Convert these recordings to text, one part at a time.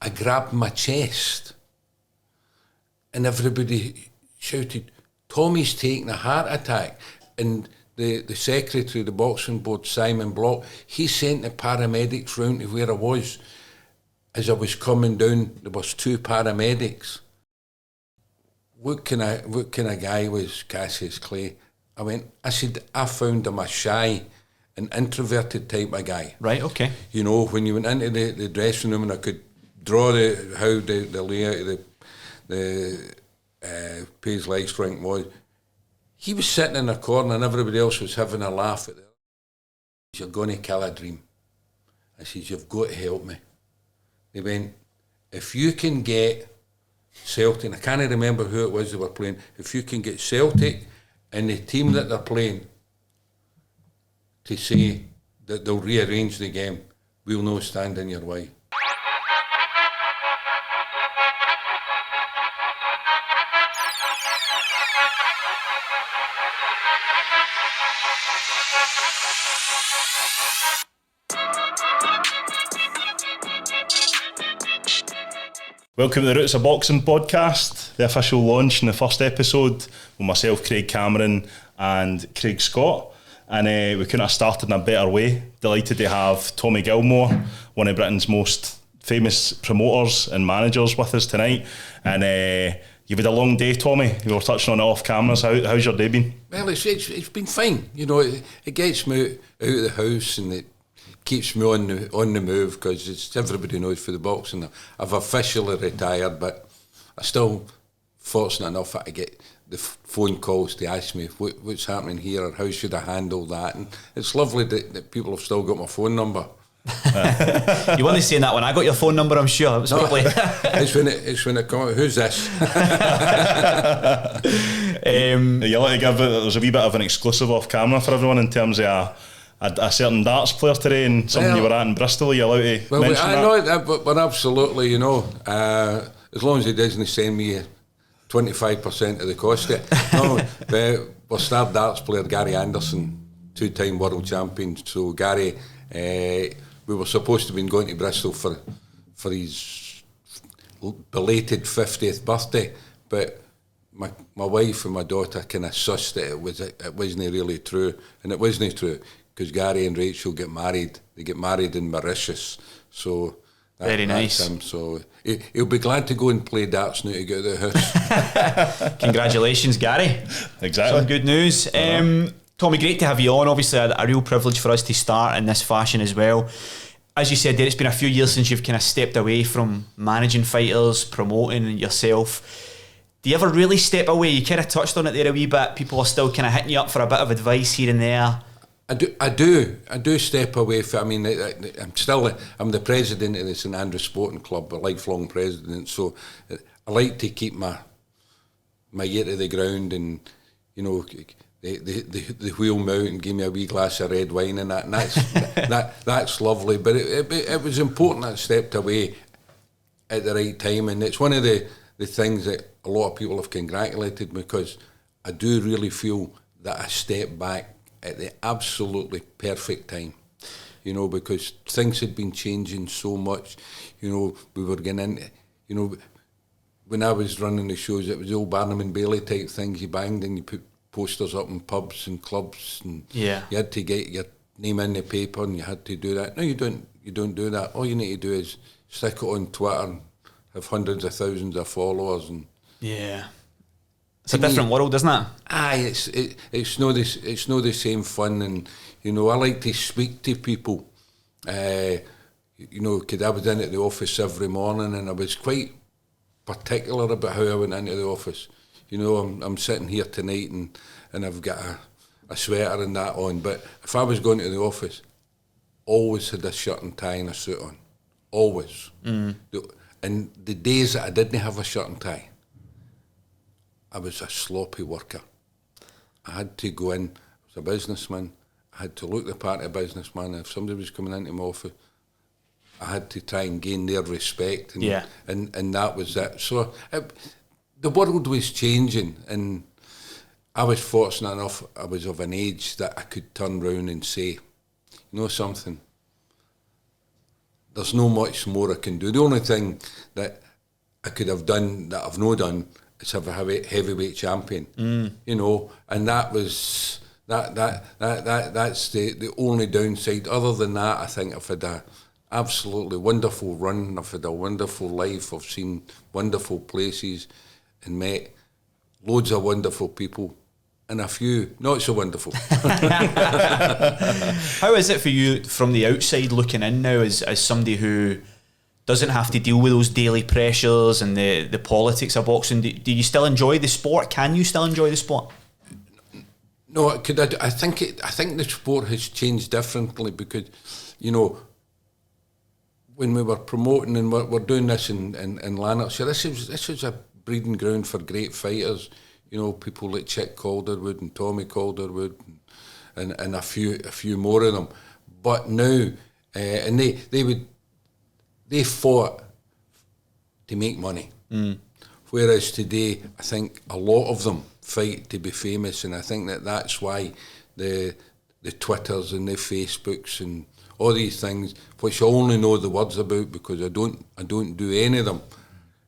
I grabbed my chest and everybody shouted, Tommy's taking a heart attack. And the secretary of the boxing board, Simon Block, he sent the paramedics round to where I was. As I was coming down, there was 2 paramedics. What kind of guy was Cassius Clay? I said, I found him a shy and introverted type of guy. Right, okay. You know, when you went into the dressing room and I could draw how the layout of the Paisley strength was, he was sitting in a corner and everybody else was having a laugh at it. You're going to kill a dream. I said, you've got to help me. They went, if you can get Celtic, I can't remember who it was they were playing, if you can get Celtic and the team that they're playing to say that they'll rearrange the game, we'll not stand in your way. Welcome to the Roots of Boxing podcast, the official launch in the first episode with myself, Craig Cameron and Craig Scott, and we couldn't have started in a better way. Delighted to have Tommy Gilmour, one of Britain's most famous promoters and managers, with us tonight. And you've had a long day, Tommy. We were touching on it off cameras. How's your day been? Well, it's been fine. You know, it gets me out of the house and it keeps me on the move, because it's everybody knows for the boxing I've officially retired, but I still fortunate enough that I get the phone calls to ask me what's happening here or how should I handle that, and it's lovely that people have still got my phone number. You weren't saying that when I got your phone number, I'm sure. It was probably it's when it comes, who's this? You like to give there's a wee bit of an exclusive off camera for everyone in terms of a certain darts player today and something you were at in Bristol. Are you allowed to mention that? I know but absolutely, you know, as long as he doesn't send me 25% of the cost of it. No, our star darts player Gary Henderson, 2-time world champion. So Gary, we were supposed to have been going to Bristol for his belated 50th birthday, but my wife and my daughter kind of sussed that it wasn't really true, and it wasn't true, because Gary and Rachel get married. They get married in Mauritius, so very nice. That's him. So he'll be glad to go and play darts now to get out of the house. Congratulations, Gary. Exactly. Some good news. Tommy, great to have you on. Obviously a real privilege for us to start in this fashion as well. As you said there, it's been a few years since you've kind of stepped away from managing fighters, promoting yourself. Do you ever really step away? You kind of touched on it there a wee bit. People are still kind of hitting you up for a bit of advice here and there. I do step away from. I mean, I'm the president of the St Andrews Sporting Club, a lifelong president. So I like to keep my ear to the ground, and you know, the wheel me out and give me a wee glass of red wine and that. And that's lovely. But it was important that I stepped away at the right time, and it's one of the things that a lot of people have congratulated me, because I do really feel that I stepped back at the absolutely perfect time, you know, because things had been changing so much. You know, we were getting into, you know, when I was running the shows, it was the old Barnum and Bailey type things. You banged and you put posters up in pubs and clubs, and you had to get your name in the paper, and you had to do that. No, you don't do that. All you need to do is stick it on Twitter and have hundreds of thousands of followers. And it's a different world, isn't it? Aye, it's not the same fun, and you know, I like to speak to people. You know, because I was in at the office every morning, and I was quite particular about how I went into the office. You know, I'm sitting here tonight, and I've got a sweater and that on. But if I was going to the office, always had a shirt and tie and a suit on, always. And the days that I didn't have a shirt and tie, I was a sloppy worker. I had to go in, I was a businessman, I had to look the part of a businessman. If somebody was coming into my office, I had to try and gain their respect, and that was it. So the world was changing, and I was fortunate enough, I was of an age that I could turn round and say, you know something, there's no much more I can do. The only thing that I could have done that I've not done is have a heavyweight champion, you know, and that was that's the only downside. Other than that, I think I've had a absolutely wonderful run. I've had a wonderful life. I've seen wonderful places and met loads of wonderful people, and a few not so wonderful. How is it for you from the outside looking in now, as somebody who doesn't have to deal with those daily pressures and the politics of boxing? Do you still enjoy the sport? Can you still enjoy the sport? No, I think the sport has changed differently because, you know, when we were promoting and we're doing this in Lanarkshire, this is a breeding ground for great fighters. You know, people like Chick Calderwood and Tommy Calderwood and a few more of them. But now, and they fought to make money. Whereas today, I think a lot of them fight to be famous, and I think that's why the Twitters and the Facebooks and all these things, which I only know the words about because I don't do any of them,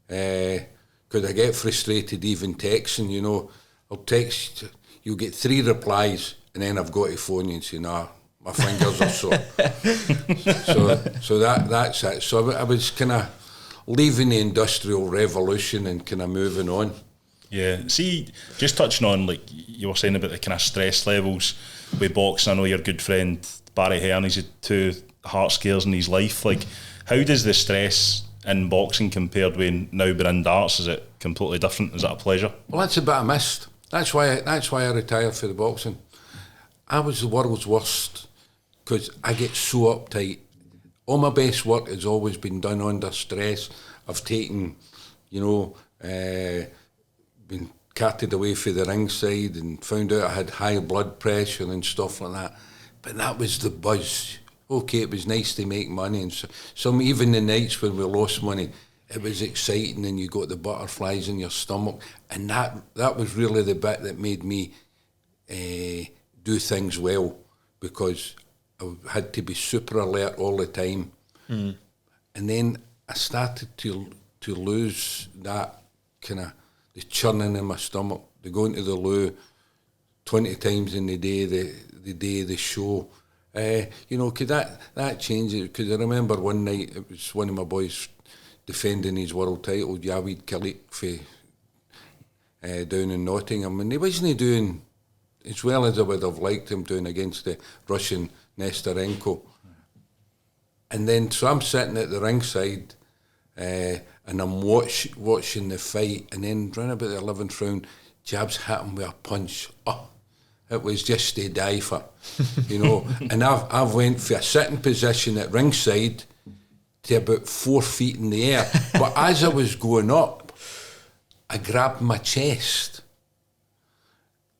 because I get frustrated even texting. You know, I'll text, you'll get 3 replies, and then I've got to phone you and say, nah, my fingers are sore. so that's it. So I was kind of leaving the Industrial Revolution and kind of moving on. Yeah, see, just touching on, like you were saying about the kind of stress levels with boxing, I know your good friend Barry Hearns, he's had 2 heart scares in his life. Like, how does the stress in boxing compared with now we're in darts? Is it completely different? Is that a pleasure? Well, that's a bit I missed. That's why I retired for the boxing. I was the world's worst because I get so uptight. All my best work has always been done under stress. I've taken, you know, been carted away for the ringside and found out I had high blood pressure and stuff like that. But that was the buzz. Okay, it was nice to make money, and some even the nights when we lost money, it was exciting, and you got the butterflies in your stomach, and that was really the bit that made me do things well, because I had to be super alert all the time. And then I started to lose that kind of the churning in my stomach, the going to the loo 20 times in the day, the day of the show. You know, could that change it? Because I remember one night it was one of my boys defending his world title, Javid Kalik, down in Nottingham, and he wasn't doing as well as I would have liked him doing against the Russian Nesterenko. And then, so I'm sitting at the ringside, and I'm watching the fight, and then round about the 11th round, Jabs hit him with a punch. Oh, it was just to die for, you know. And I've went for a sitting position at ringside to about 4 feet in the air. But as I was going up, I grabbed my chest,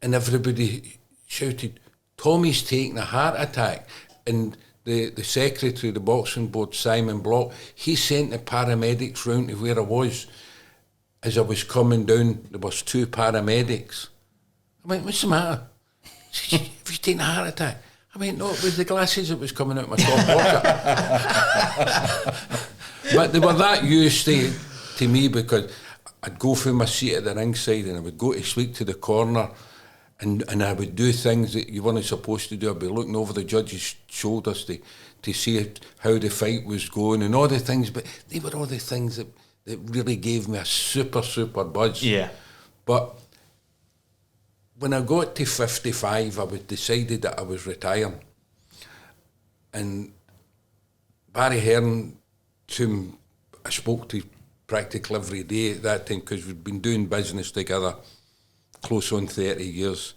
and everybody shouted, "Tommy's taking a heart attack." And the secretary of the boxing board, Simon Block, he sent the paramedics round to where I was. As I was coming down, there was 2 paramedics. I went, "What's the matter?" Have you taken a heart attack? I went, "No, it was the glasses that was coming out of my top pocket." But they were that used to me, because I'd go from my seat at the ringside and I would go to speak to the corner, and I would do things that you weren't supposed to do. I'd be looking over the judge's shoulders to see how the fight was going and all the things, but they were all the things that really gave me a super buzz. Yeah. But when I got to 55, I was decided that I was retiring. And Barry Hearn, whom I spoke to practically every day at that time, because we'd been doing business together close on 30 years,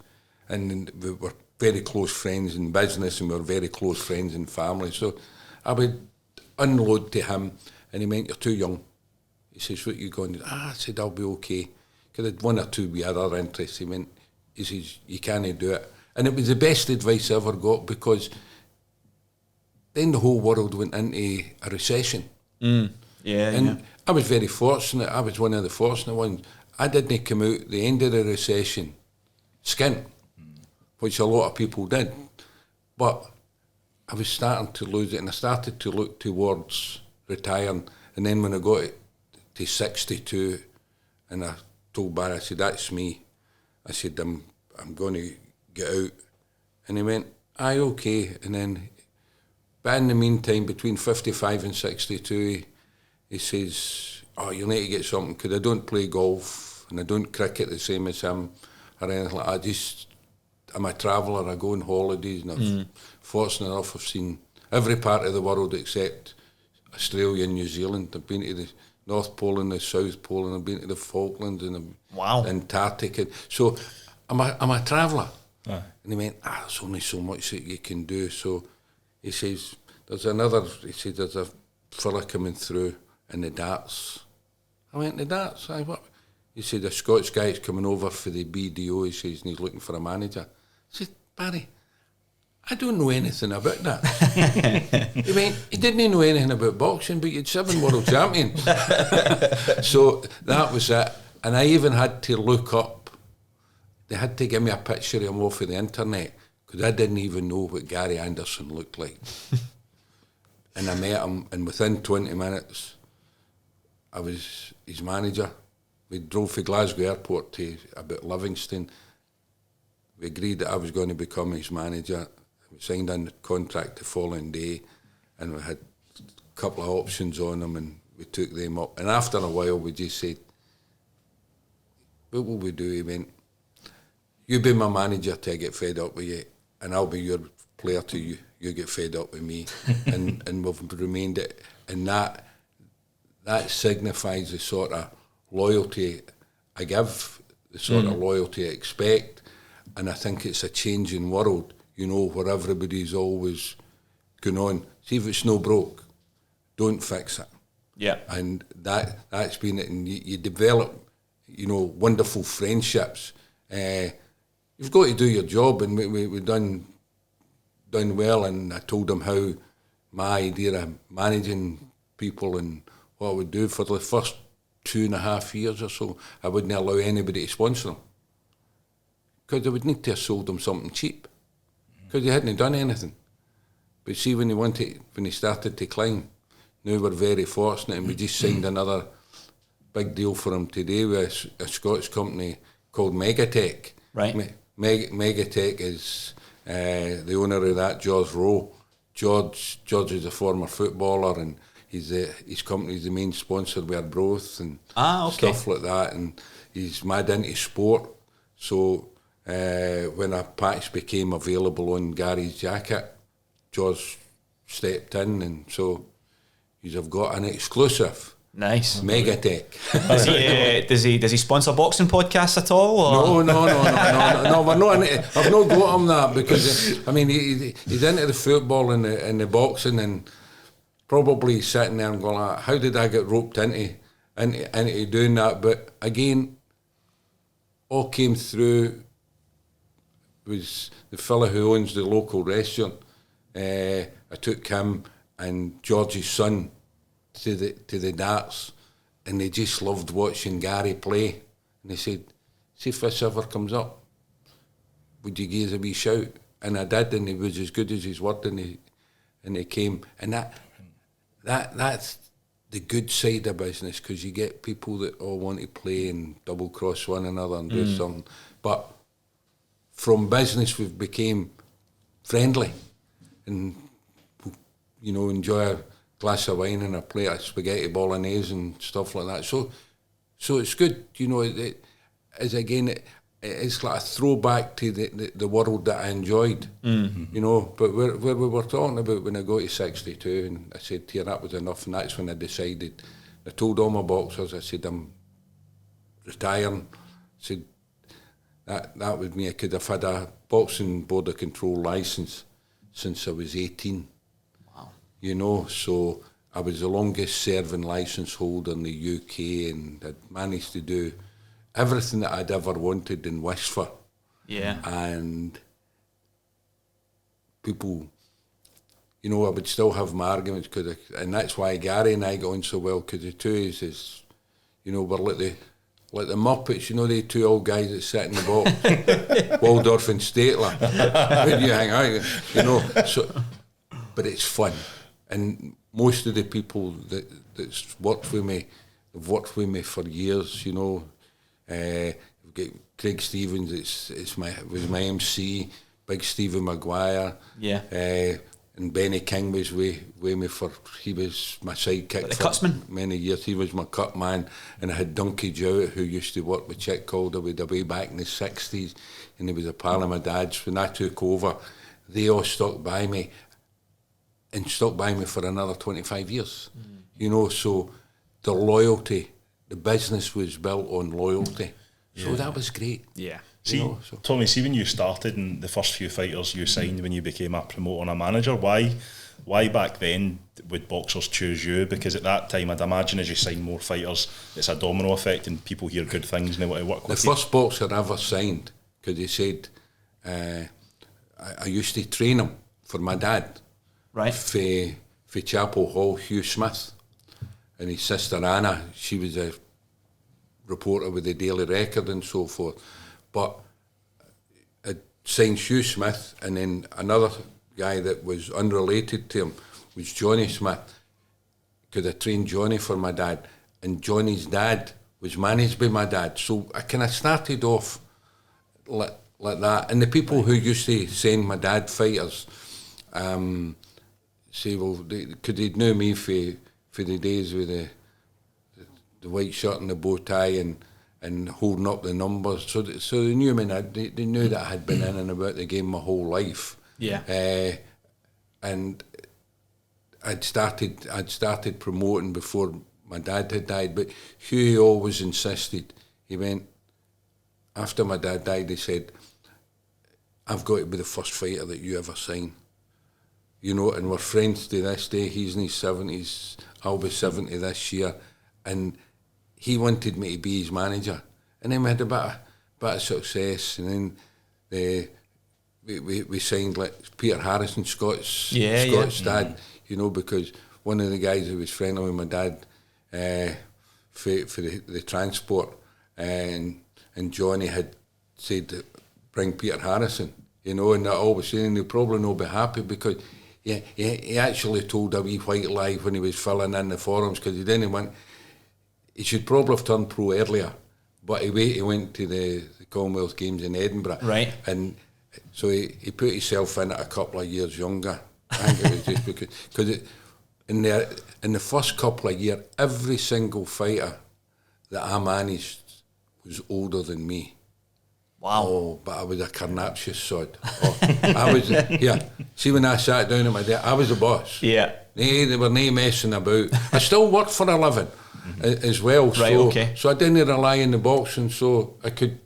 and we were very close friends in business, and we were very close friends in family. So I would unload to him, and he went, "You're too young." He says, "What you going to do?" I said, "I'll be okay." Because I had 1 or 2 with other interests. He says, "You can't do it." And it was the best advice I ever got, because then the whole world went into a recession. Yeah. I was very fortunate. I was one of the fortunate ones. I didn't come out at the end of the recession skint, which a lot of people did. But I was starting to lose it, and I started to look towards retiring. And then when I got to 62, and I told Barry, I said, that's me. I said, I'm going to get out. And he went, aye, okay. And then, but in the meantime, between 55 and 62, he says, oh, you need to get something, because I don't play golf, and I don't cricket the same as him, or anything like that. I'm a traveller, I go on holidays, and I've fortunate enough, I've seen every part of the world except Australia and New Zealand. I've been to the North Pole and the South Pole, and I've been to the Falklands and the Antarctica. So I'm a traveller. And he went, there's only so much that you can do. So he says, there's a fella coming through in the darts. I went, the darts? Aye, what? He said, a Scots guy's coming over for the BDO, he says, and he's looking for a manager. I said, Barry, I don't know anything about that. He went, he didn't know anything about boxing, but you'd 7 world champions. So that was it. And I even had to look up, they had to give me a picture of him off of the internet, because I didn't even know what Gary Anderson looked like. And I met him, and within 20 minutes, I was his manager. We drove from Glasgow Airport to about Livingston. We agreed that I was going to become his manager. We signed a contract the following day, and we had a couple of options on them, and we took them up. And after a while, we just said, what will we do? He went, you be my manager till I get fed up with you, and I'll be your player till you get fed up with me. and we've remained it. And that signifies the sort of loyalty I give, the sort of loyalty I expect. And I think it's a changing world, you know, where everybody's always going on. See, if it's no broke, don't fix it. Yeah. And that's been it. And you develop, you know, wonderful friendships. You've got to do your job, and we've done well. And I told him how my idea of managing people and what I would do for the first 2.5 years or so, I wouldn't allow anybody to sponsor them, because I would need to have sold them something cheap, because they hadn't done anything. But see, when he started to climb, now we're very fortunate, and we just signed another big deal for him today with a Scottish company called Megatech. Right. Megatech is the owner of that, George Rowe. George is a former footballer, and his company's the main sponsor with Arbroath and stuff like that, and he's mad into sport. So when a patch became available on Gary's jacket, George stepped in, and so you've got an exclusive. Nice. Megatech. Does he sponsor boxing podcasts at all? Or? No. We're not. I've not got him that, because I mean he's into the football and the boxing, and probably sitting there and going, how did I get roped into doing that? But again, all came through was the fella who owns the local restaurant. I took him and George's son to the darts, and they just loved watching Gary play. And they said, see if this ever comes up, would you give us a wee shout? And I did, and he was as good as his word, and he came. And that's the good side of business, because you get people that all want to play and double cross one another and do something. But from business, we've became friendly, and you know, enjoy a glass of wine and a plate of spaghetti bolognese and stuff like that. So it's good, you know. It's like a throwback to the world that I enjoyed, you know. But where we were talking about when I got to 62, and I said to you, that was enough, and that's when I decided. I told all my boxers, I said, I'm retiring. I said, that was me. I could have had a boxing board of control licence since I was 18. Wow. You know, so I was the longest serving licence holder in the UK, and I'd managed to do everything that I'd ever wanted and wished for. Yeah. And people, you know, I would still have my arguments, and that's why Gary and I got on so well, because the two is, you know, we're like the Muppets, you know, the two old guys that sit in the box, Waldorf and Statler. Where do you hang out? You know, but it's fun. And most of the people that's worked with me have worked with me for years. You know, we've got Craig Stevens. Was my MC. Big Stephen Maguire. Yeah. And Benny King was with me he was my sidekick the for cutsman? many years. He was my cut man, and I had Donkey Jowett, who used to work with Chick Calder way back in the 60s, and he was a pal of my dad's. When I took over, they all stuck by me, and stuck by me for another 25 years. You know, so the loyalty, the business was built on loyalty. So that was great. Yeah. See, Tommy, see when you started and the first few fighters you signed when you became a promoter and a manager, why back then would boxers choose you? Because at that time, I'd imagine as you sign more fighters, it's a domino effect and people hear good things and they want to work with you. The first boxer I ever signed, because he said, I used to train him for my dad. Right. For Chapel Hall, Hugh Smith. And his sister Anna, she was a reporter with the Daily Record and so forth. But I signed Hugh Smith, and then another guy that was unrelated to him was Johnny Smith, because I trained Johnny for my dad, and Johnny's dad was managed by my dad. So I kind of started off like that. And the people who used to send my dad fighters say, well, because they'd know me for the days with the white shirt and the bow tie and holding up the numbers, so they knew me. They knew that I had been in and about the game my whole life. Yeah. And I'd started promoting before my dad had died. But Hughie always insisted. He went after my dad died. He said, "I've got to be the first fighter that you ever sign." You know, and we're friends to this day. He's in his 70s. I'll be 70 this year, and he wanted me to be his manager, and then we had a bit of success, and then we signed like Peter Harrison, Scott's dad, you know, because one of the guys who was friendly with my dad for the transport, and Johnny had said, bring Peter Harrison, you know, and I always saying he'll probably not be happy because he actually told a wee white lie when he was filling in the forums, because he didn't want. He should probably have turned pro earlier, but he went to the Commonwealth Games in Edinburgh. Right. And so he put himself in it a couple of years younger. I think it was just because in the first couple of years, every single fighter that I managed was older than me. Wow. Oh, but I was a carnaptious sod. Oh, I was, see, when I sat down at my desk, I was the boss. Yeah. They were no messing about. I still worked for a living as well. Right, so, okay. So I didn't rely on the boxing, so I could.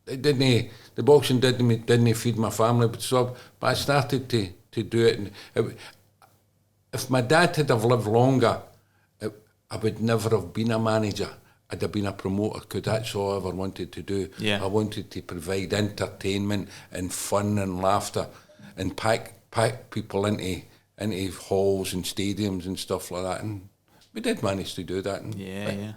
The boxing didn't feed my family, but I started to do it. And if my dad had have lived longer, I would never have been a manager. I'd have been a promoter, because that's all I ever wanted to do. Yeah. I wanted to provide entertainment and fun and laughter, and pack people into halls and stadiums and stuff like that. And we did manage to do that. Yeah.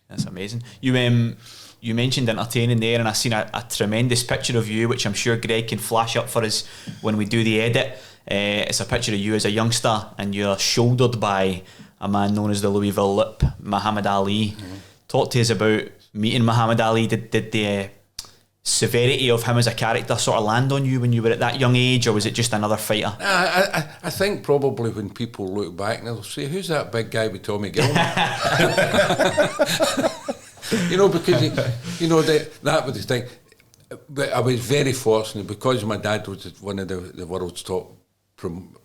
That's amazing. You mentioned entertaining there, and I seen a tremendous picture of you, which I'm sure Greg can flash up for us when we do the edit. It's a picture of you as a youngster, and you're shouldered by a man known as the Louisville Lip, Muhammad Ali. Mm-hmm. Talk to us about meeting Muhammad Ali. Did the severity of him as a character sort of land on you when you were at that young age, or was it just another fighter? I think probably when people look back and they'll say, who's that big guy with Tommy Gilmour? You know, because that was the thing. But I was very fortunate, because my dad was one of the world's top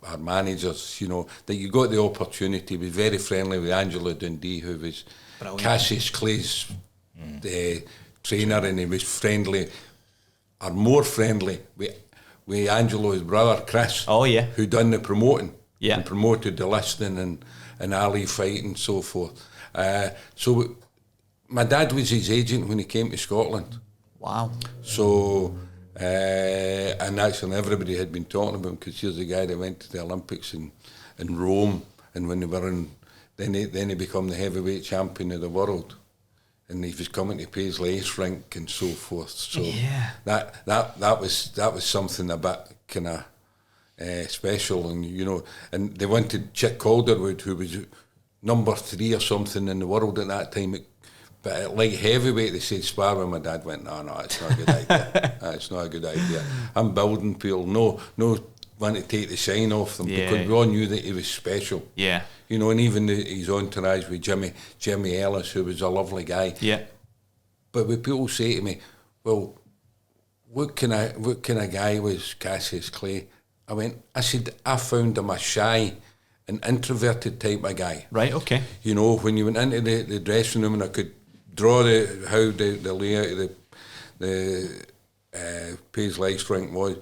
our managers, you know, that you got the opportunity. He was very friendly with Angelo Dundee, who was brilliant. Cassius Clay's the trainer, and he was friendly, or more friendly, with Angelo's brother, Chris. Oh, yeah. Who done the promoting. Yeah. And promoted the listing and Ali fight and so forth. So my dad was his agent when he came to Scotland. Wow. So, and actually everybody had been talking about him, because here's the guy that went to the Olympics in Rome, and when they were in, then he became the heavyweight champion of the world, and he was coming to Paisley Ice Rink and so forth. So that was something a bit kind of, special, and and they wanted Chick Calderwood, who was number 3 or something in the world at that time. But at light heavyweight, they said spar with my dad. Went, no, it's not a good idea. It's not a good idea. I'm building people. No, want to take the shine off them, because we all knew that he was special. Yeah. And even his entourage with Jimmy Ellis, who was a lovely guy. Yeah. But when people say to me, well, what kind of guy was Cassius Clay? I said, I found him a shy and introverted type of guy. Right, okay. When you went into the dressing room and I could draw how the layout of the Paisley Ice Rink was,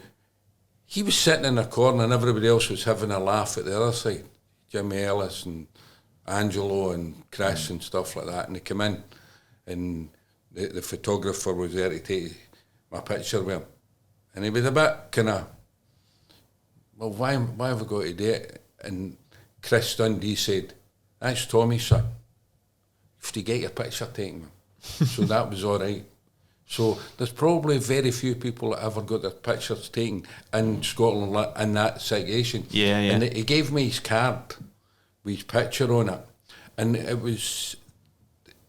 he was sitting in a corner and everybody else was having a laugh at the other side. Jimmy Ellis and Angelo and Chris and stuff like that. And they come in and the photographer was there to take my picture with him. And he was a bit kind of, well, why have I got to do it? And Chris Dundee said, that's Tommy's son. You have to get your picture taken with him. So that was all right. So there's probably very few people that ever got their pictures taken in Scotland in that situation. Yeah. And he gave me his card with his picture on it. And it was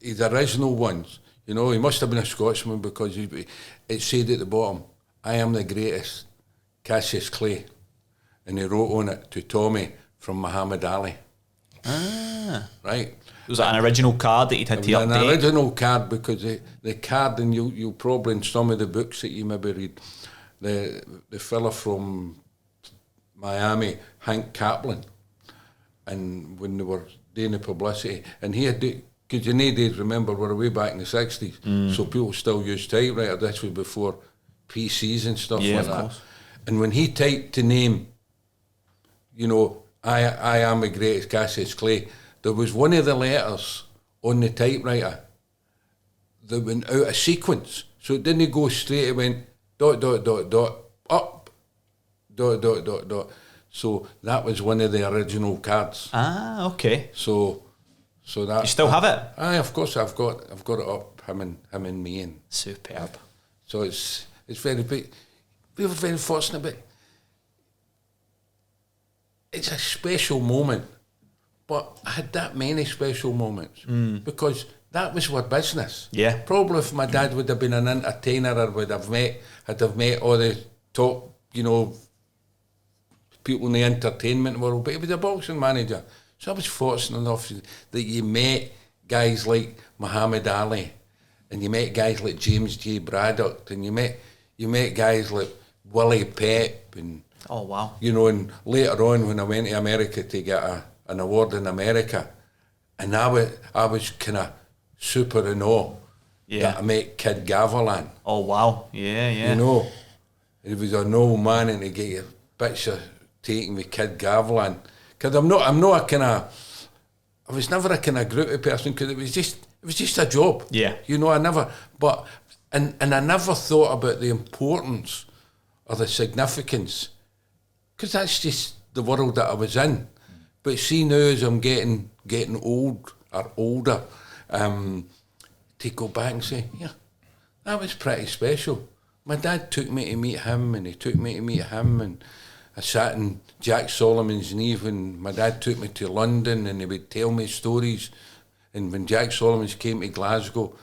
his original ones. He must have been a Scotsman, because it said at the bottom, I am the greatest, Cassius Clay. And he wrote on it, to Tommy from Muhammad Ali. Ah. Right. Was that an original card that you'd had to update? An original card, because the card, and you'll probably in some of the books that you maybe read, the fella from Miami, Hank Kaplan, and when they were doing the publicity, and he had because you need to remember we're way back in the 60s, so people still used typewriter. This was before PCs and stuff like that. Course. And when he typed the name, I am the greatest Cassius Clay, there was one of the letters on the typewriter that went out of sequence. So it didn't go straight, it went ... up, ... So that was one of the original cards. Ah, okay. So that... You still have it? Aye, of course I've got it up, him and me. And superb. So it's very big. We were very fortunate, but it's a special moment. But I had that many special moments because that was our business. Yeah. Probably if my dad would have been an entertainer or would have met all the top, people in the entertainment world, but he was a boxing manager. So I was fortunate enough that you met guys like Muhammad Ali, and you met guys like James J. Braddock, and you met guys like Willie Pep, and oh wow, and later on when I went to America to get an award in America, and I was kind of super in awe that I met Kid Gavilan. Oh wow, yeah. He was an old man, and he get your picture taken with Kid Gavilan. Because I'm not a kind of, I was never a kind of groupie person, because it was just a job. Yeah. I never, but, and I never thought about the importance or the significance, because that's just the world that I was in. But see now, as I'm getting old or older, to go back and say, yeah, that was pretty special. My dad took me to meet him, and he took me to meet him, and I sat in Jack Solomon's knee when my dad took me to London, and he would tell me stories. And when Jack Solomon's came to Glasgow,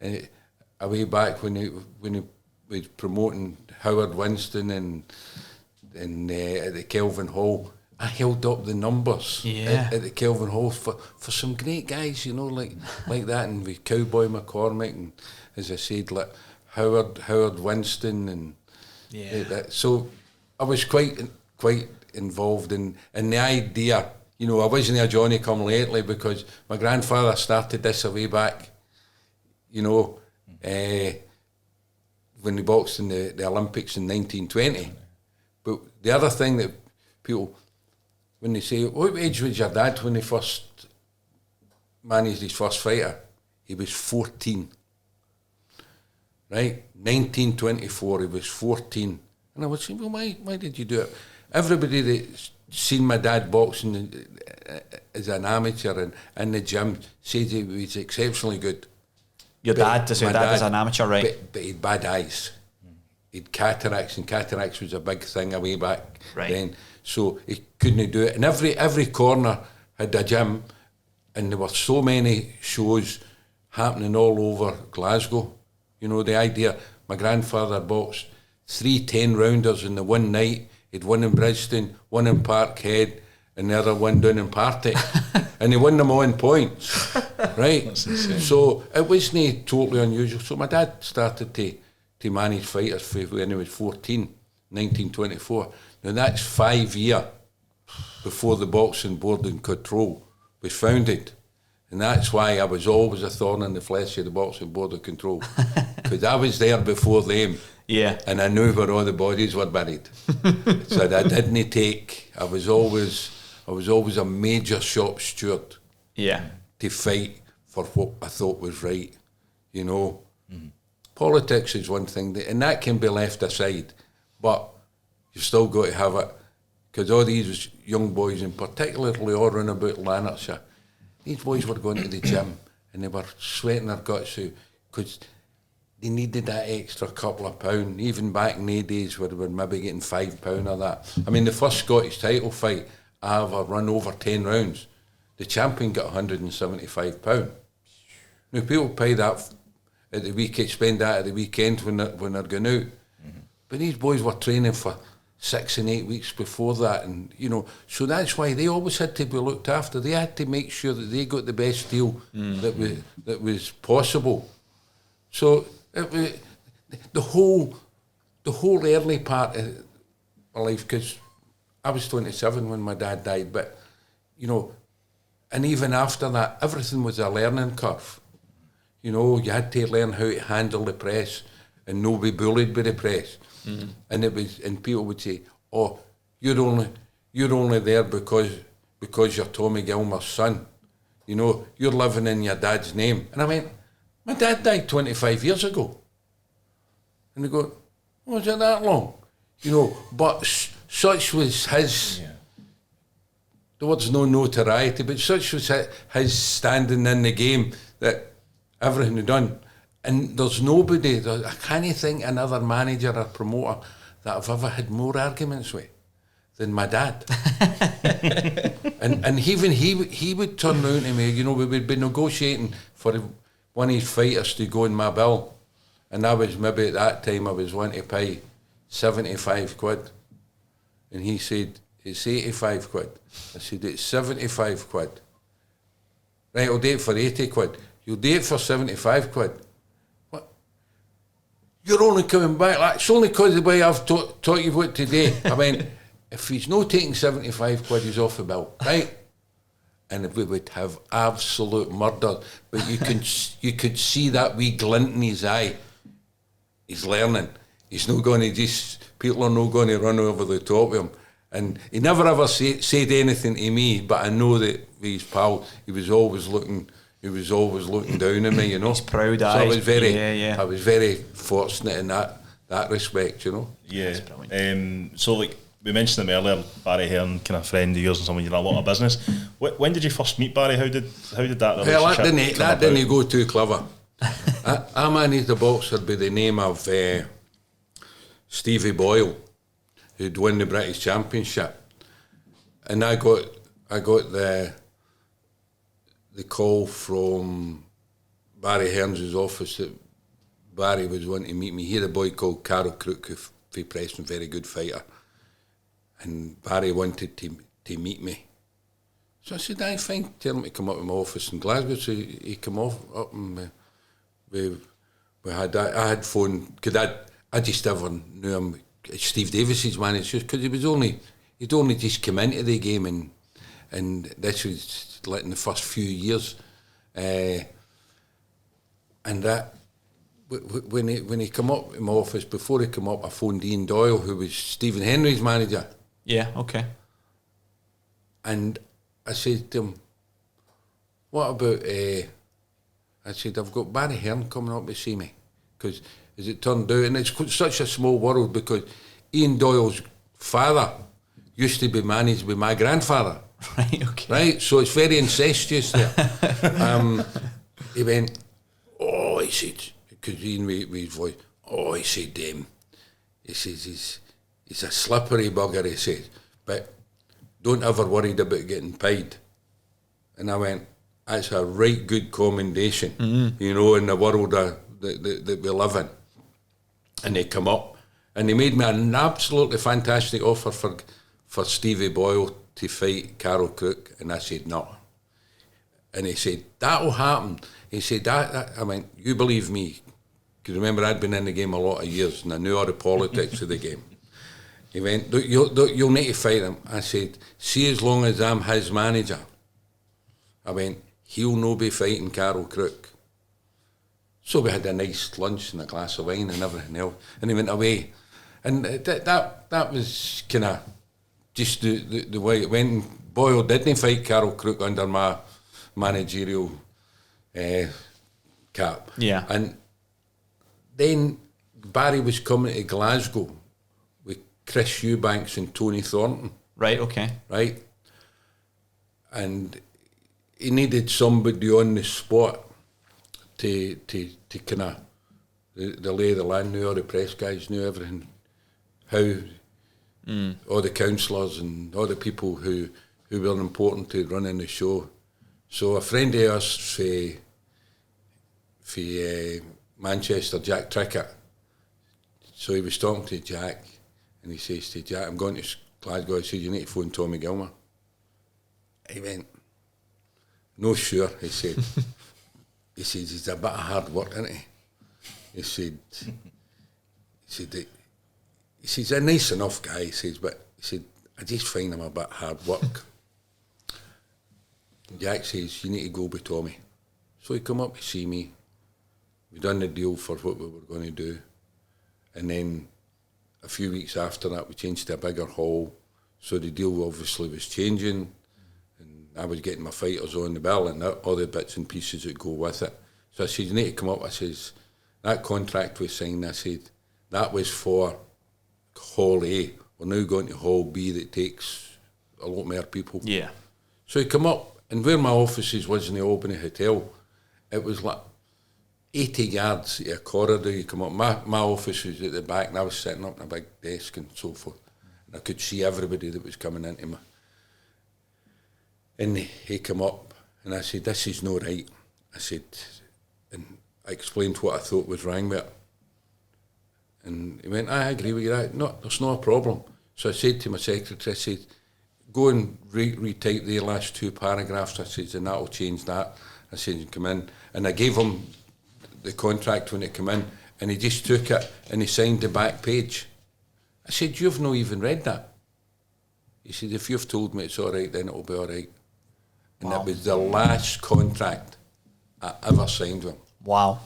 way back when he was promoting Howard Winston and at the Kelvin Hall, I held up the numbers at the Kelvin Hall for some great guys, like that, and with Cowboy McCormick, and as I said, like Howard Winston, and that. So I was quite involved in the idea. I wasn't a Johnny come lately, because my grandfather started this a way back, when he boxed in the Olympics in 1920. But the other thing that people, when they say, what age was your dad when he first managed his first fighter? He was 14. Right? 1924, he was 14. And I would say, well, why did you do it? Everybody that's seen my dad boxing as an amateur and in the gym says he was exceptionally good. Your dad, as an amateur, right? But he had bad eyes. he'd cataracts, and cataracts was a big thing away back then. So he couldn't do it. And every corner had a gym, and there were so many shows happening all over Glasgow. You know, the idea, my grandfather boxed 3 10-rounders in the one night. He'd one in Bridgestone, one in Parkhead, and the other one down in Partick. And he won them all in points, right? That's insane. So it wasn't totally unusual. So my dad started to manage fighters when he was 14, 1924. Now that's 5 years before the Boxing Board and Control was founded. And that's why I was always a thorn in the flesh of the Boxing Board of Control. Because I was there before them. Yeah. And I knew where all the bodies were buried. So I didn't take, I was always a major shop steward. Yeah. To fight for what I thought was right, you know. Politics is one thing, and that can be left aside, but you've still got to have it, because all these young boys, and particularly all around about Lanarkshire, these boys were going to the gym and they were sweating their guts out because they needed that extra couple of pounds, even back in the days where they were maybe getting £5 or that. I mean, the first Scottish title fight I ever run over 10 rounds, the champion got £175. Now, people pay that at the weekend, spend that at the weekend when they're going out. But these boys were training for 6 and 8 weeks before that, and you know, so that's why they always had to be looked after. They had to make sure that they got the best deal that was possible. So it was, the whole early part of my life, because I was 27 when my dad died, but you know, and even after that, everything was a learning curve. You know, you had to learn how to handle the press and not be bullied by the press. And it was, and people would say, "Oh, you're only there because you're Tommy Gilmour's son. You know, you're living in your dad's name." And I went, "My dad died 25 years ago." And they go, "Was it that long?" You know, but such was his. Yeah. There was no notoriety, but such was his standing in the game that everything he done. And there's nobody, I can't think another manager or promoter that I've ever had more arguments with than my dad. and even he would turn around to me, you know, we would be negotiating for one of his fighters to go in my bill. And I was maybe at that time I was wanting to pay 75 quid. And he said, "It's 85 quid. I said, "It's 75 quid. Right, I'll do it for 80 quid. You'll do it for 75 quid. What? You're only coming back. Like, it's only because of the way I've taught you what to do." I mean, if he's not taking 75 quid, he's off the bill, right? And we would have absolute murder. But you could see that wee glint in his eye. He's learning. He's not going to just, people are not going to run over the top of him. And he never ever said anything to me, but I know that with his pal, he was always looking down on me, you know. He's proud, so I was yeah. I was very fortunate in that respect, you know. Yeah. So like we mentioned him earlier, Barry Hearn, kind of friend of yours and someone you done a lot of business. When did you first meet Barry? How did that relationship that didn't go too clever. I managed a boxer by the name of Stevie Boyle, who'd won the British Championship, and I got the call from Barry Hearns' office that Barry was wanting to meet me. He had a boy called Carol Crook, who Preston, very good fighter, and Barry wanted to meet me. So I said, "I fine, tell him to come up to my office in Glasgow." So he came up and we had I had phone, because I just never knew him. Steve Davis's manager, because he'd only just come into the game, and this was like in the first few years, and that when he come up in my office, before he come up, I phoned Ian Doyle, who was Stephen Henry's manager. Yeah, okay. And I said to him, "What about?" I said, "I've got Barry Hearn coming up to see me," because as it turned out, and it's such a small world, because Ian Doyle's father used to be managed by my grandfather. Right, okay. Right, so it's very incestuous there. He went, "Oh," he said, because Ian with his voice, "Oh," he said, He says, he's a slippery bugger, he says, but don't ever worry about getting paid. And I went, that's a right good commendation, you know, in the world that we live in. And they come up, and they made me an absolutely fantastic offer for Stevie Boyle to fight Carol Crook, and I said no. And he said, that'll happen. He said, that I went, you believe me? Because remember, I'd been in the game a lot of years, and I knew all the politics of the game. He went, you'll need to fight him. I said, see, as long as I'm his manager. I went, he'll no be fighting Carol Crook. So we had a nice lunch and a glass of wine and everything else, and he went away. And that was kind of just the way it went. Boyle didn't fight Carol Crook under my managerial cap. Yeah. And then Barry was coming to Glasgow with Chris Eubanks and Tony Thornton. Right, okay. Right? And he needed somebody on the spot to kind of the lay of the land, knew all the press guys, knew everything, how all the councillors and all the people who were important to running the show. So a friend of ours for Manchester, Jack Trickett, so he was talking to Jack, and he says to Jack, I'm going to Glasgow. He said, you need to phone Tommy Gilmour. He went, no, sure, he said. He says, he's a bit of hard work, isn't he? He said, he's a nice enough guy, he says, but he said, I just find him a bit hard work. Jack says, you need to go with Tommy. So he come up to see me. We done the deal for what we were going to do. And then a few weeks after that, we changed to a bigger hall. So the deal obviously was changing. And I was getting my fighters on the bill and all the bits and pieces that go with it. So I said, you need to come up. I says, that contract we signed, I said, that was for Hall A. We're now going to Hall B that takes a lot more people. Yeah. So he come up, and where my offices was in the Albany Hotel, it was like 80 yards of a corridor. You come up, my office was at the back, and I was sitting up on a big desk and so forth. And I could see everybody that was coming into me. And he come up, and I said, this is no right. I said, and I explained what I thought was wrong with it. And he went, I agree with you. No, there's no problem. So I said to my secretary, I said, go and retype the last two paragraphs. I said, and that'll change that. I said, come in. And I gave him the contract when it came in, and he just took it and he signed the back page. I said, you've not even read that. He said, if you've told me it's all right, then it'll be all right. And that was the last contract I ever signed with him. Wow.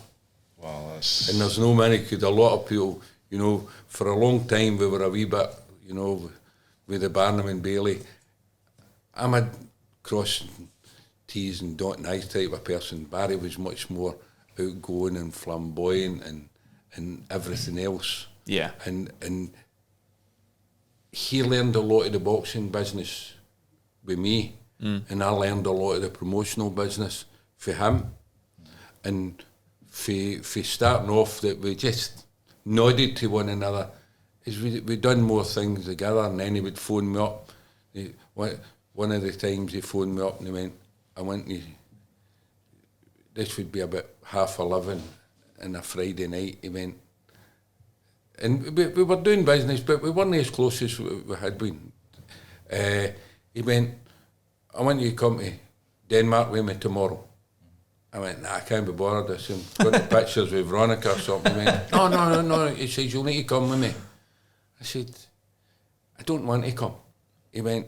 Wow, that's... And there's no many, because a lot of people, you know, for a long time we were a wee bit, you know, with the Barnum and Bailey. I'm a cross T's and dotting I's type of person. Barry was much more outgoing and flamboyant and everything else. Yeah. And he learned a lot of the boxing business with me, and I learned a lot of the promotional business for him. And for starting off, that we just nodded to one another, is we done more things together. And then he would phone me up. One of the times he phoned me up and he went, I went to, this would be about 11:30 on a Friday night. He went, and we were doing business, but we weren't as close as we had been. He went, I want you to come to Denmark with me tomorrow. I went, nah, I can't be bothered. I said, got the pictures with Veronica or something. He went, no. He says, you'll need to come with me. I said, I don't want to come. He went,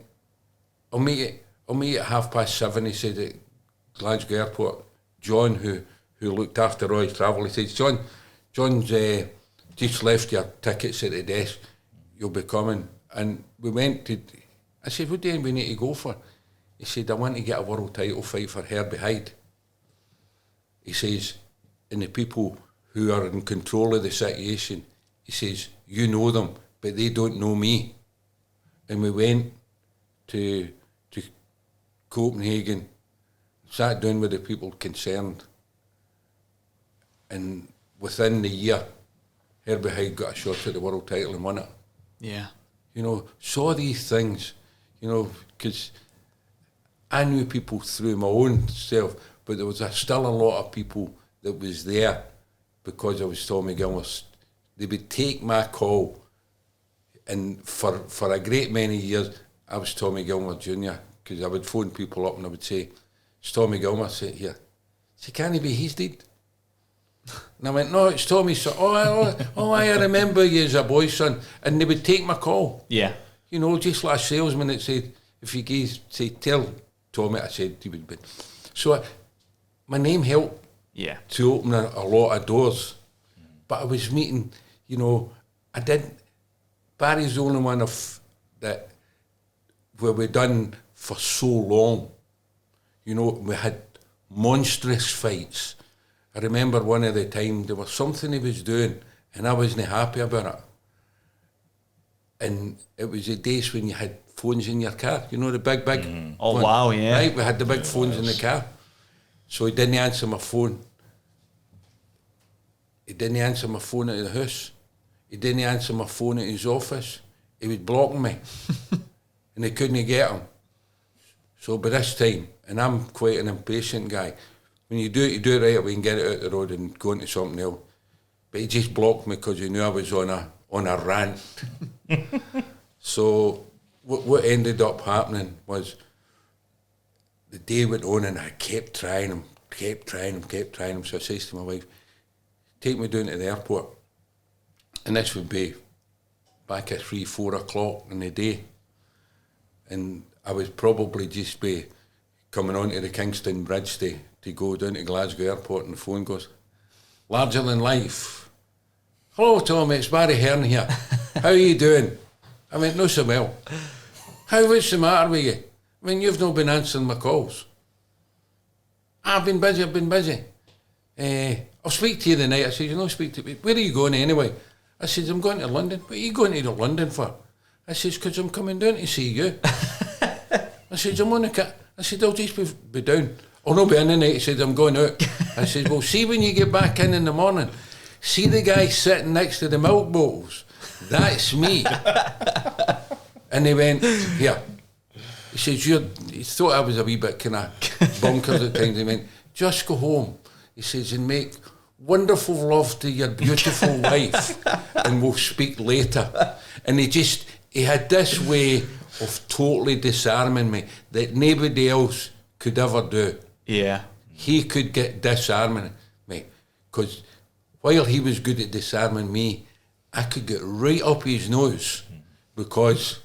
I'll meet you at 7:30. He said, at Glasgow Airport. John, who looked after Roy's travel, he said, John's just left your tickets at the desk. You'll be coming. And we went to, I said, what do we need to go for? He said, I want to get a world title fight for Herbie Hyde. He says, and the people who are in control of the situation, he says, you know them, but they don't know me. And we went to Copenhagen, sat down with the people concerned, and within the year, Herbie Hyde got a shot at the world title and won it. Yeah. You know, saw these things, you know, because I knew people through my own self, but there was still a lot of people that was there because I was Tommy Gilmour. They would take my call, and for a great many years, I was Tommy Gilmour Jr, because I would phone people up and I would say, it's Tommy Gilmour, sit here. Say, can he be? He's dead. And I went, no, it's Tommy, son. I remember you as a boy, son. And they would take my call. Yeah. You know, just like a salesman that said, if you guys say, tell Tommy, I said he would be. So my name helped to open a lot of doors. But I was meeting, you know, Barry's the only one that where we done for so long. You know, we had monstrous fights. I remember one of the time there was something he was doing and I wasn't happy about it. And it was the days when you had phones in your car, you know, the big Oh, one. wow, yeah. Right, we had the big phones in the car. So he didn't answer my phone. He didn't answer my phone at the house. He didn't answer my phone at his office. He was blocking me. And they couldn't get him. So by this time, and I'm quite an impatient guy, when you do it right away and get it out the road and go into something else. But he just blocked me because he knew I was on a rant. So what ended up happening was the day went on and I kept trying him. So I says to my wife, take me down to the airport. And this would be back at 3-4 o'clock in the day. And I would probably just be coming onto the Kingston Bridge to go down to Glasgow Airport, and the phone goes, larger than life. Hello, Tommy, it's Barry Hearn here. How are you doing? I went, no so well. What's the matter with you? I mean, you've not been answering my calls. I've been busy. I'll speak to you the night. I said, you know, speak to me. Where are you going anyway? I said, I'm going to London. What are you going to London for? I said, because I'm coming down to see you. I said, I'm on the car. I said, I'll just be down. I'll not be in the night. He said, I'm going out. I said, well, see when you get back in the morning, see the guy sitting next to the milk bottles? That's me. And he went, here. He says, he thought I was a wee bit kind of bonkers at times. He went, just go home. He says, and make wonderful love to your beautiful wife, and we'll speak later. And he had this way of totally disarming me that nobody else could ever do. Yeah. He could get disarming me, because while he was good at disarming me, I could get right up his nose, because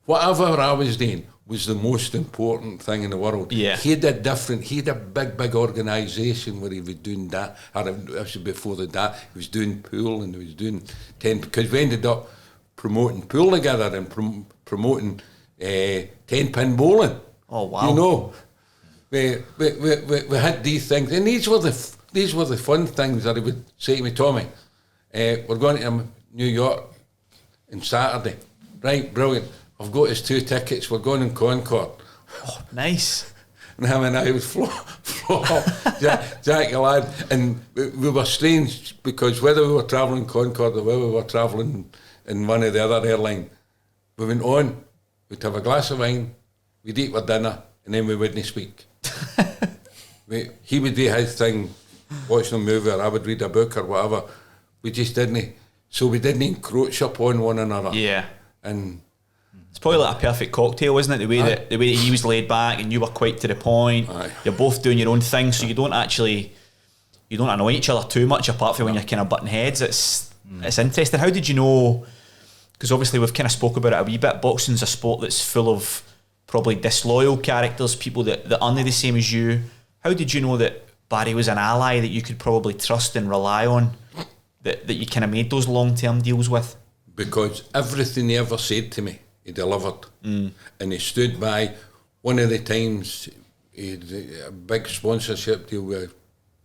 whatever I was doing was the most important thing in the world. Yeah. He had a big organisation where he was doing that, or this was before that, he was doing pool and he was doing 10, because we ended up promoting pool together and promoting 10-pin bowling. Oh, wow. You know, we had these things, and these were the fun things that he would say to me, Tommy, we're going to New York on Saturday. Right, brilliant. I've got his 2 tickets. We're going in Concorde. Oh, nice. And him and I would floor Jack lad. And we were strange, because whether we were travelling Concorde or whether we were travelling in one of the other airlines, we went on, we'd have a glass of wine, we'd eat our dinner, and then we wouldn't speak. He would do his thing, watching a movie, or I would read a book or whatever. We just didn't. So we didn't encroach upon one another. Yeah. And it's probably like a perfect cocktail, isn't it? The way that he was laid back and you were quite to the point. Aye. You're both doing your own thing, so you don't annoy each other too much, apart from when you're kind of butting heads. It's interesting. How did you know? Because obviously we've kind of spoke about it a wee bit. Boxing's a sport that's full of probably disloyal characters, people that aren't the same as you. How did you know that Barry was an ally that you could probably trust and rely on, that you kind of made those long-term deals with? Because everything he ever said to me, he delivered. And he stood by. One of the times, he had a big sponsorship deal with a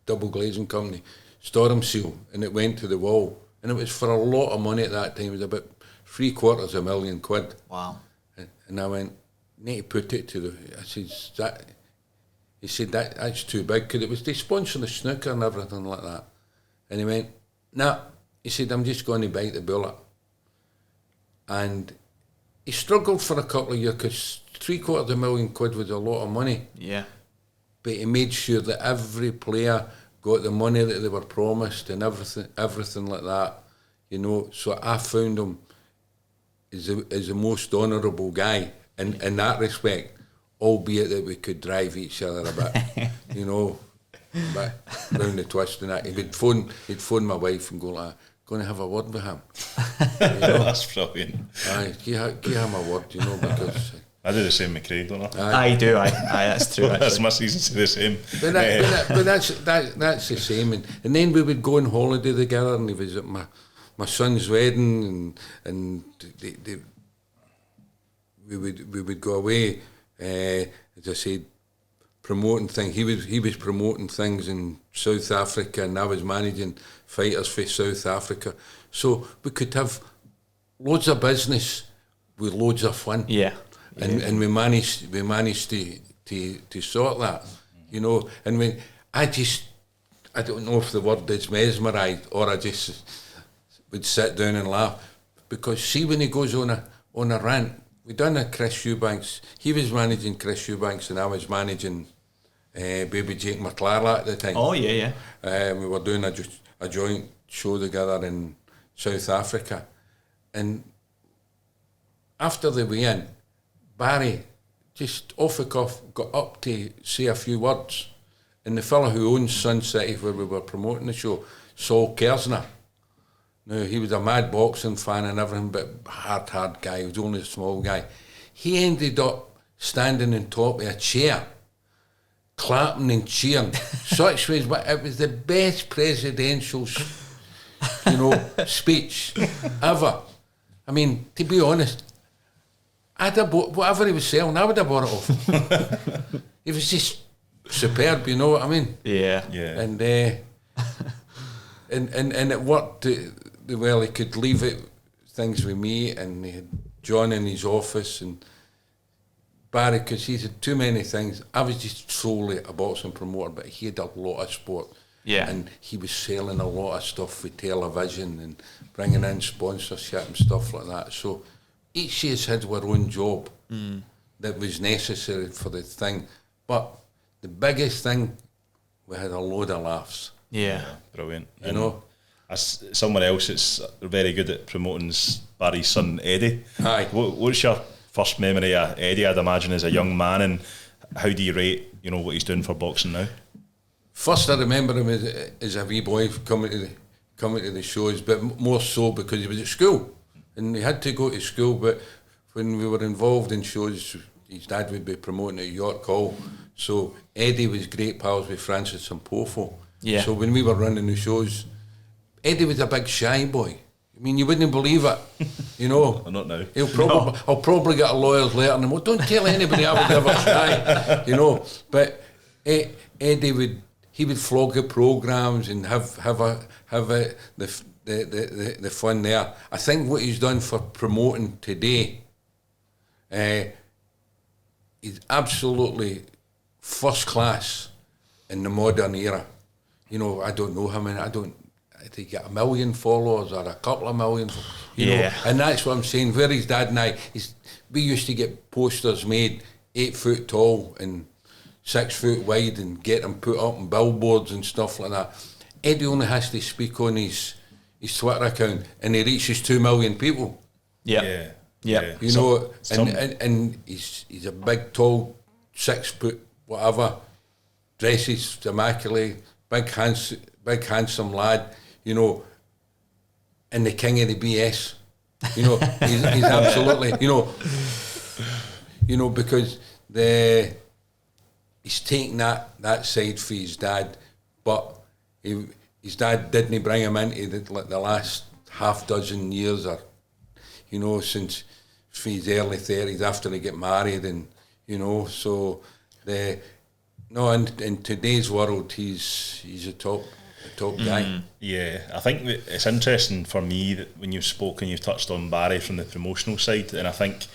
double glazing company, Storm Seal, and it went to the wall. And it was for a lot of money at that time. It was about £750,000. Wow. And I went, need to put it to the... I said, he said, that's too big, because it was, they sponsor the snooker and everything like that. And he went, Nah, he said, I'm just going to bite the bullet. And he struggled for a couple of years because £750,000 was a lot of money. Yeah. But he made sure that every player got the money that they were promised and everything like that, you know. So I found him as the most honourable guy in that respect, albeit that we could drive each other a bit, you know, but round the twist and that. He'd phone my wife and go like, going to have a word with him. You know? That's brilliant. Aye, give him a word, you know, because... I do the same with Craig, don't I do, aye, that's true. That's my season to the same. But that's the same. And then we would go on holiday together, and he was at my son's wedding, and we would go away. As I said, promoting things. He was promoting things in South Africa, and I was managing fighters for South Africa. So we could have loads of business with loads of fun. Yeah. And we managed to sort that, you know. And when I don't know if the word is mesmerised or I just would sit down and laugh, because see when he goes on a rant, we done a Chris Eubanks. He was managing Chris Eubanks and I was managing baby Jake McLaren at the time. Oh yeah. We were doing a joint show together in South Africa, and after the weigh-in, Barry just off the cuff got up to say a few words, and the fella who owns Sun City where we were promoting the show, Saul Kersner. Now he was a mad boxing fan and everything, but hard guy. He was only a small guy. He ended up standing on top of a chair, clapping and cheering. Such was, but it was the best presidential, speech ever. I mean, to be honest, I'd have bought whatever he was selling. I would have bought it off him. It was just superb, you know what I mean? Yeah. And and it worked well. He could leave things with me, and he had John in his office and Barry, because he had too many things. I was just solely a boxing promoter, but he had a lot of sport. Yeah. And he was selling a lot of stuff for television and bringing in sponsorship and stuff like that. So each of us had our own job that was necessary for the thing. But the biggest thing, we had a load of laughs. Yeah. Brilliant. You know? As someone else that's very good at promoting Barry's son, Eddie. Aye. What's your first memory of Eddie, I'd imagine, as a young man, and how do you rate, what he's doing for boxing now? First I remember him as a wee boy coming to the shows, but more so because he was at school. And he had to go to school, but when we were involved in shows, his dad would be promoting at York Hall. So Eddie was great pals with Francis and Pofo. Yeah. So when we were running the shows, Eddie was a big shy boy. I mean, you wouldn't believe it, Not now. I'll probably get a lawyer's letter and don't tell anybody I was ever shy, But Eddie would flog the programmes and have the fun there. I think what he's done for promoting today, he's absolutely first class in the modern era. I don't know him, and I don't. Did he get 1 million followers or a couple of million? You know, and that's what I'm saying. Where his dad and I, we used to get posters made 8 foot tall and 6 foot wide and get them put up on billboards and stuff like that. Eddie only has to speak on his Twitter account and he reaches 2 million people. Yeah. And he's a big, tall, 6 foot, whatever, dresses immaculate, big handsome lad, and the king of the BS. He's absolutely, because he's taking that side for his dad, but his dad didn't bring him into the last half dozen years, or since his early 30s after he get married, and so in today's world he's a top guy. Yeah, I think that it's interesting for me that when you've spoken, you've touched on Barry from the promotional side, and I think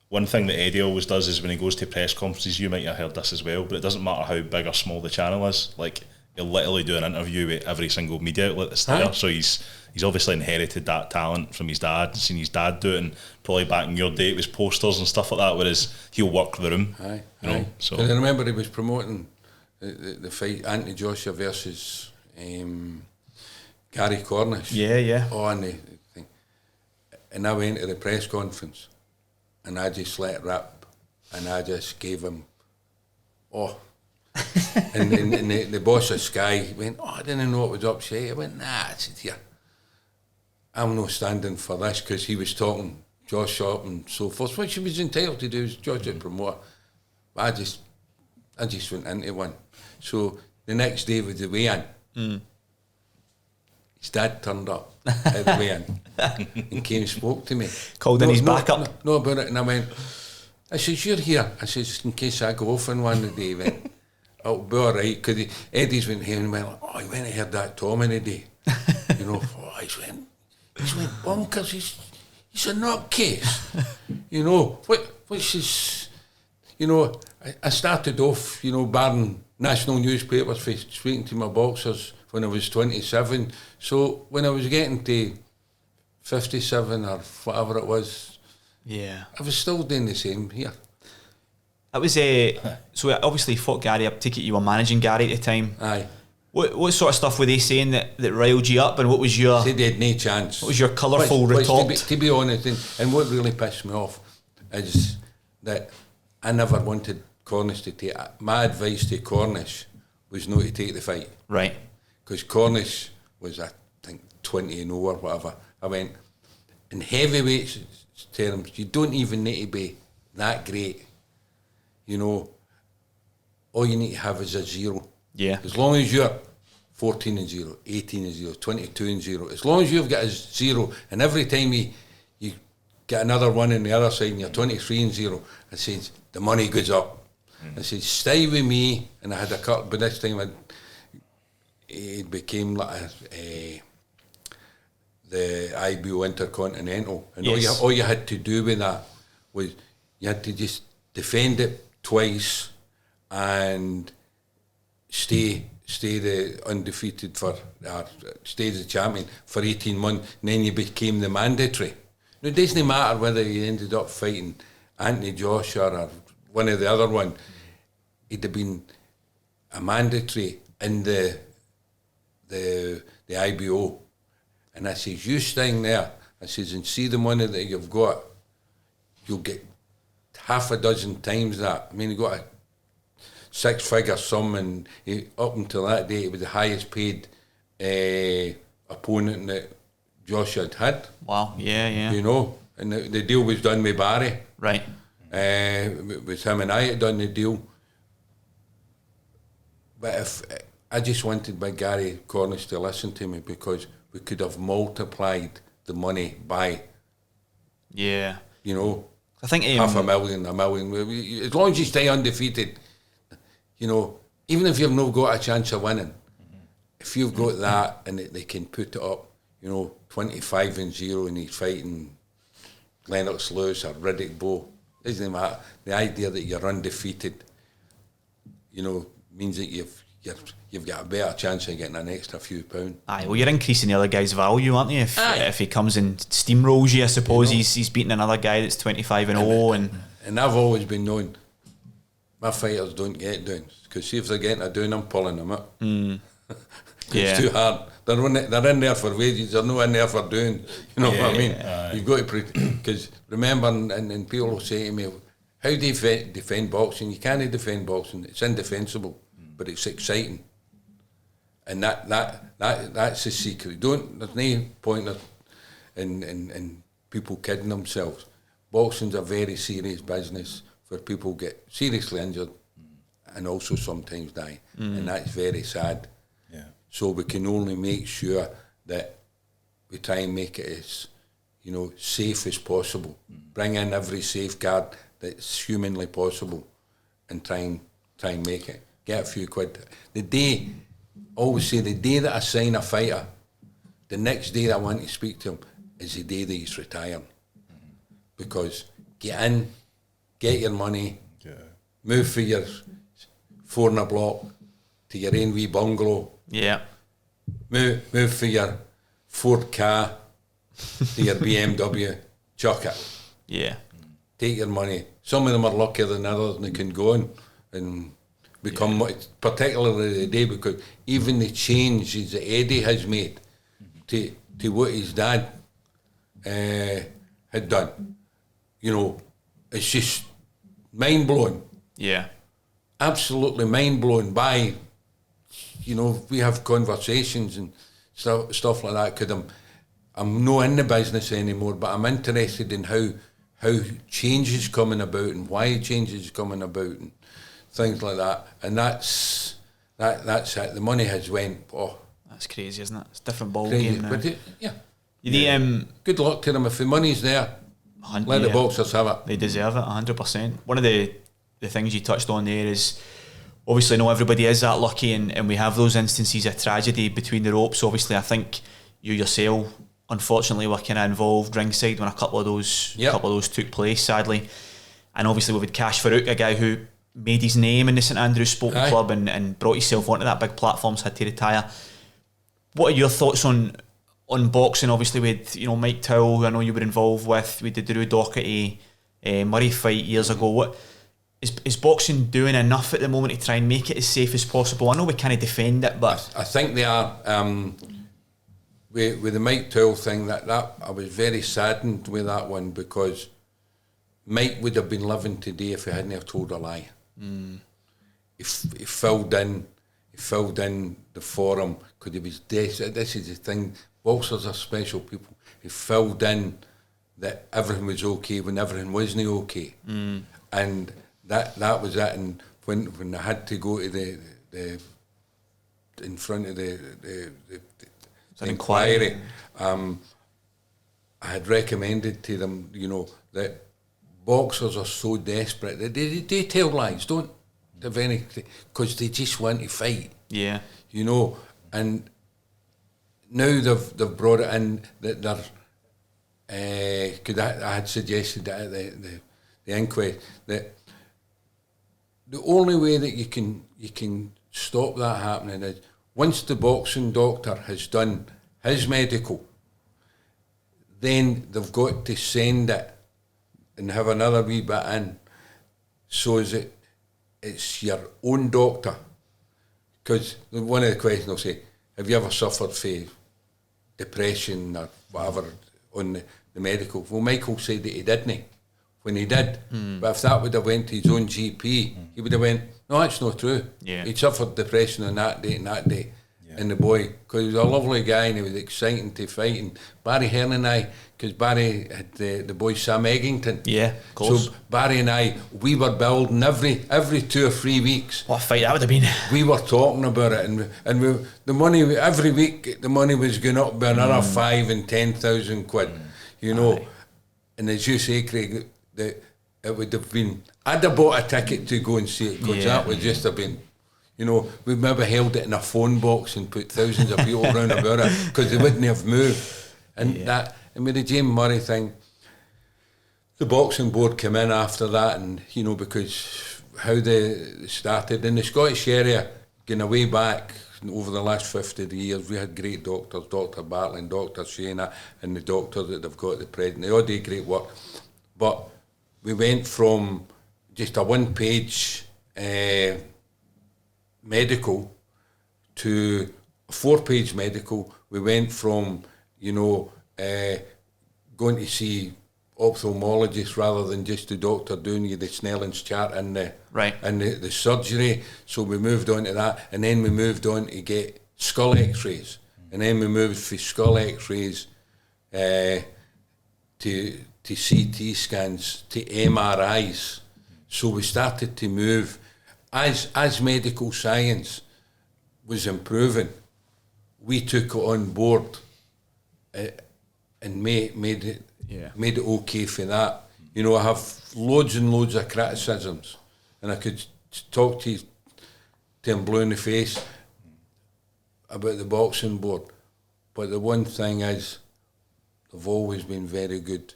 one thing that Eddie always does is when he goes to press conferences, you might have heard this as well, but it doesn't matter how big or small the channel is, like he'll literally do an interview with every single media outlet that's there. So he's obviously inherited that talent from his dad, seen his dad do it, and probably back in your day it was posters and stuff like that, whereas he'll work the room. You know, so I remember he was promoting the fight Anthony Joshua versus Gary Cornish. Yeah. Oh, and the thing. And I went to the press conference and I just let it rip and I just gave him, and the boss of Sky went, I didn't know what was upset. I went, I said, here, I'm not standing for this, because he was talking Josh up and so forth, which he was entitled to do as Josh the promoter. But I just went into one. So the next day was the weigh-in. His dad turned up at the weigh-in and came and spoke to me. Called in his backup. No, about it. And I went, I says, you're here. I says, in case I go off on one today. He went, it'll be all right. Because Eddie's went here and went, he went and heard that Tommy today. You know, he's went bonkers. He's a nutcase. You know, which is, you know, I started off, you know, barring national newspapers for speaking to my boxers when I was 27. So when I was getting to 57 or whatever it was, I was still doing the same here. That was so obviously fought Gary. I take it you were managing Gary at the time. Aye. What sort of stuff were they saying that riled you up, and what was your? They had no chance. What was your colourful retort? To be honest, and what really pissed me off is that I never wanted Cornish to take. My advice to Cornish was not to take the fight. Right. Because Cornish was, I think, 20-0 or whatever. I went, in heavyweight terms, you don't even need to be that great. You know, all you need to have is a 0. Yeah. As long as you're 14-0, 18-0, 22-0, as long as you've got a 0, and every time you get another one on the other side and you're 23-0, I said, the money goes up. I said, stay with me. And I had a couple, but this time it became like the IBO Intercontinental. And yes. all you had to do with that was you had to just defend it twice and stay the undefeated stay the champion for 18 months, and then you became the mandatory. Now, it doesn't matter whether you ended up fighting Anthony Joshua or one of the other one. It'd have been a mandatory in the IBO. And I says, you staying there, I says, and see the money that you've got, you'll get half a dozen times that. I mean, you got a 6-figure sum, and up until that day, it was the highest paid opponent that Josh had. Wow, yeah. You know, and the deal was done with Barry. Right. It was him and I had done the deal. But if I just wanted by Gary Cornish to listen to me, because we could have multiplied the money by, you know, I think $500,000, $1 million. As long as you stay undefeated, you know, even if you've not got a chance of winning, if you've got that and they can put it up, you know, 25-0 and he's fighting Lennox Lewis or Riddick Bowe, doesn't matter. The idea that you're undefeated, you know, means that you've got a better chance of getting an extra few pounds. Aye, well, you're increasing the other guy's value, aren't you? If he comes and steamrolls you, I suppose, you know, he's beating another guy that's 25-0 and I've always been known, my fighters don't get downs, because see if they're getting a down, I'm pulling them up. It's too hard. They're in there for wages, they're not in there for doing. You know what I mean? You've got to because remember, and people will say to me, how do you defend boxing? You can't defend boxing. It's indefensible, but it's exciting, and that's the secret. There's no point in people kidding themselves. Boxing's a very serious business where people get seriously injured and also sometimes die, and that's very sad. So we can only make sure that we try and make it as, you know, safe as possible. Bring in every safeguard that's humanly possible, and try and make it. Get a few quid. Always say the day that I sign a fighter, the next day that I want to speak to him is the day that he's retiring. Because get in, get your money, move for your 4 in a block, to your own wee bungalow. Yeah. Move for your Ford car to your BMW. Chuck it. Yeah. Take your money. Some of them are luckier than others, and they can go on and become, particularly today, because even the changes that Eddie has made to what his dad had done, it's just mind blowing. Yeah. Absolutely mind blowing by, we have conversations and stuff like that, because I'm not in the business anymore, but I'm interested in how change is coming about and why change is coming about and things like that. And that's it. The money has went, that's crazy, isn't it? It's a different ball crazy. game now. But good luck to them. If the money's there, let the boxers have it. They deserve it, 100%. One of the things you touched on there is, obviously, not everybody is that lucky, and we have those instances of tragedy between the ropes. Obviously, I think you yourself, unfortunately, were kind of involved ringside when a couple of those took place, sadly. And obviously, we've had Cash Farouk, a guy who made his name in the St Andrews Sporting Club and brought himself onto that big platform, had to retire. What are your thoughts on boxing? Obviously, with Mike Towell, who I know you were involved with the Drew Docherty Murray fight years ago. What is boxing doing enough at the moment to try and make it as safe as possible? I know we kind of defend it, but I think they are. With the Mike Towell thing, that I was very saddened with that one, because Mike would have been living today if he hadn't have told a lie. He filled in the forum because he was desperate. This is the thing, boxers are special people. He filled in that everything was okay when everything wasn't okay, and that was it. And when I had to go to the in front of the inquiry, I had recommended to them, that boxers are so desperate that they tell lies, don't have anything, because they just want to fight. Yeah. And now they've brought it in that they're, because I had suggested that at the inquest, that the only way that you can stop that happening is once the boxing doctor has done his medical, then they've got to send it and have another wee bit in, so that it's your own doctor. Because one of the questions will say, have you ever suffered from depression or whatever on the medical? Well, Michael said that he didn't when he did. But if that would have went to his own GP, he would have went, no, that's not true. Yeah. He suffered depression on that day and that day. Yeah. And the boy, because he was a lovely guy and he was exciting to fight. And Barry Hearn and I, because Barry had the boy Sam Eggington. Yeah, of course. So Barry and I, we were building every 2 or 3 weeks. What a fight that would have been. We were talking about it, and the money, every week the money was going up by another 5,000 and 10,000 quid, Aye. And as you say, Craig, that it would have been, I'd have bought a ticket to go and see it, because that would just have been, we'd maybe held it in a phone box and put thousands of people around about it, because they wouldn't have moved. And and with the James Murray thing, the boxing board came in after that, and because how they started in the Scottish area, going away back over the last 50 years, we had great doctors, Dr. Bartley and Dr. Shana, and the doctors that they've got at the present. They all did great work, but we went from just a 1-page medical to a 4-page medical. We went from going to see ophthalmologists rather than just the doctor doing you the Snellen's chart and the surgery. So we moved on to that, and then we moved on to get skull X-rays, and then we moved from skull X-rays to CT scans to MRIs. So we started to move as medical science was improving. We took it on board and made it okay for that. I have loads and loads of criticisms, and I could talk to him blue in the face about the boxing board. But the one thing is, they've always been very good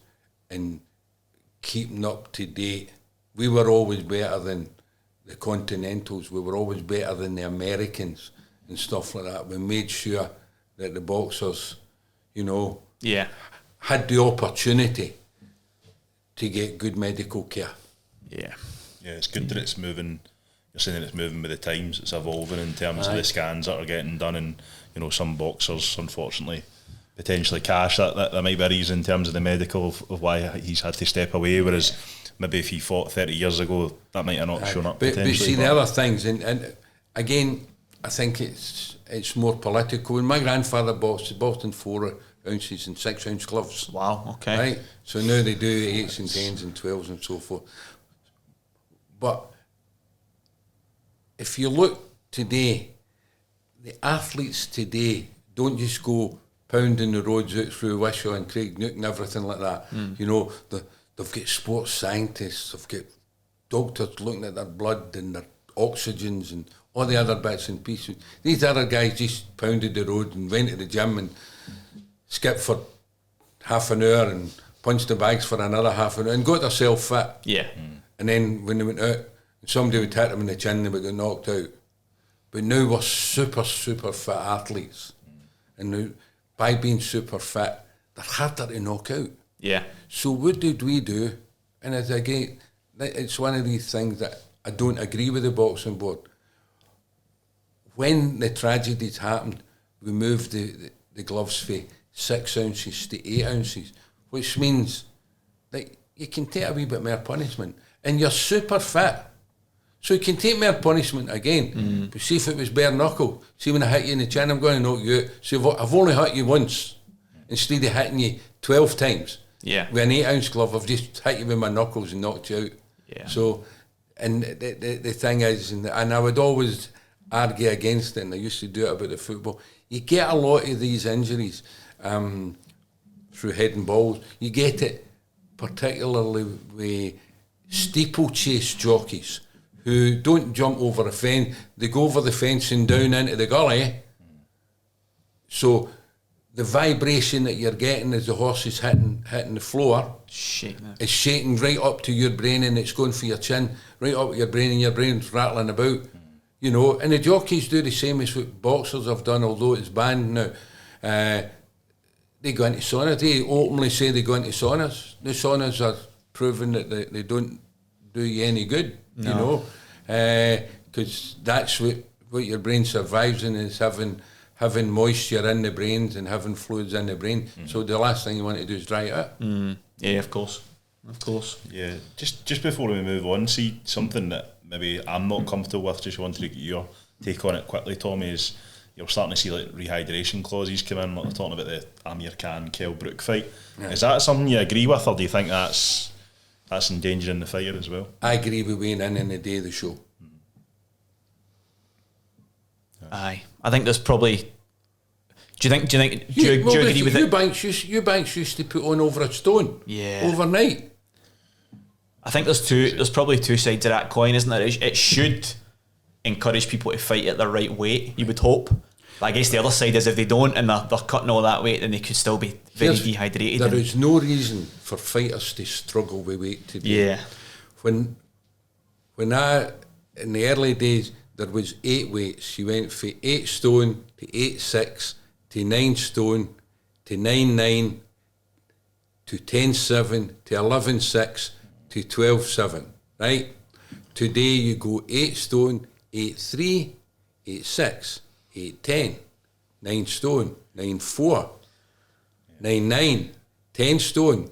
in keeping up to date. We were always better than the Continentals. We were always better than the Americans and stuff like that. We made sure that the boxers, you know, had the opportunity to get good medical care. Yeah, it's good that it's moving. You're saying that it's moving with the times. It's evolving in terms of the scans that are getting done, and you know, some boxers, unfortunately, potentially cash that might be a reason in terms of the medical of why he's had to step away. Whereas maybe if he fought 30 years ago, that might have not shown up. But see, the other things, and again, I think it's more political. And my grandfather boxed in 4 ounces and 6 ounce gloves. Wow, okay. Right? So now they do 8s and 10s and 12s and so forth. But if you look today, the athletes today don't just go pounding the roads out through Wishaw and Craignook and everything like that. You know, they've got sports scientists, they've got doctors looking at their blood and their oxygens and all the other bits and pieces. These other guys just pounded the road and went to the gym and skipped for half an hour and punched the bags for another half an hour and got themselves fit. Yeah. And then when they went out, somebody would hit them in the chin, they would get knocked out. But now we're super fit athletes. And now, by being super fit, they're harder to knock out. Yeah. So what did we do? And as again, it's one of these things that I don't agree with the boxing board. When the tragedies happened, we moved the gloves from 6 ounces to 8 ounces, which means that you can take a wee bit more punishment. And you're super fit. So you can take more punishment again. But see if it was bare knuckle. See when I hit you in the chin, I'm going to knock you out. See, I've only hit you once. Instead of hitting you 12 times. Yeah. With an 8 ounce glove, I've just hit you with my knuckles and knocked you out. Yeah. So, and the thing is, and I would always argue against it, and I used to do it about the football. You get a lot of these injuries through head and balls. You get it particularly with steeplechase jockeys who don't jump over a fence. They go over the fence and down into the gully. So the vibration that you're getting as the horse is hitting the floor is shaking right up to your brain, and it's going for your chin, right up to your brain, and your brain's rattling about. You know, and the jockeys do the same as what boxers have done, although it's banned now. They go into saunas. They openly say they go into saunas. The saunas are proven that they don't do you any good, you know, because that's what your brain survives in, is having moisture in the brains and having fluids in the brain. So the last thing you want to do is dry it up. Yeah, of course. Yeah, just before we move on, see, something that maybe I'm not comfortable with, just wanted to get your take on it quickly, Tommy, is you're starting to see like rehydration clauses come in, like they're talking about the Amir Khan Kell Brook fight. Yeah. Is that something you agree with, or do you think that's endangering the fighter as well? I agree with weighing in the day of the show. Aye, I think there's probably. Do you agree with it? Eubanks used to put on over a stone. Yeah. Overnight. I think there's probably two sides of that coin, isn't there? It should encourage people to fight at the right weight, you would hope. But I guess the other side is if they don't and they're cutting all that weight, then they could still be very dehydrated. There is no reason for fighters to struggle with weight today. Yeah. When I, in the early days, there was 8 weights. You went from 8 stone to 8'6" to 9 stone to 9'9" to 10'7" to 11'6" to 12'7", right? Today you go 8 stone, 8'3", 8'6", 8'10", 9 stone, 9'4", 9'9", 10 stone,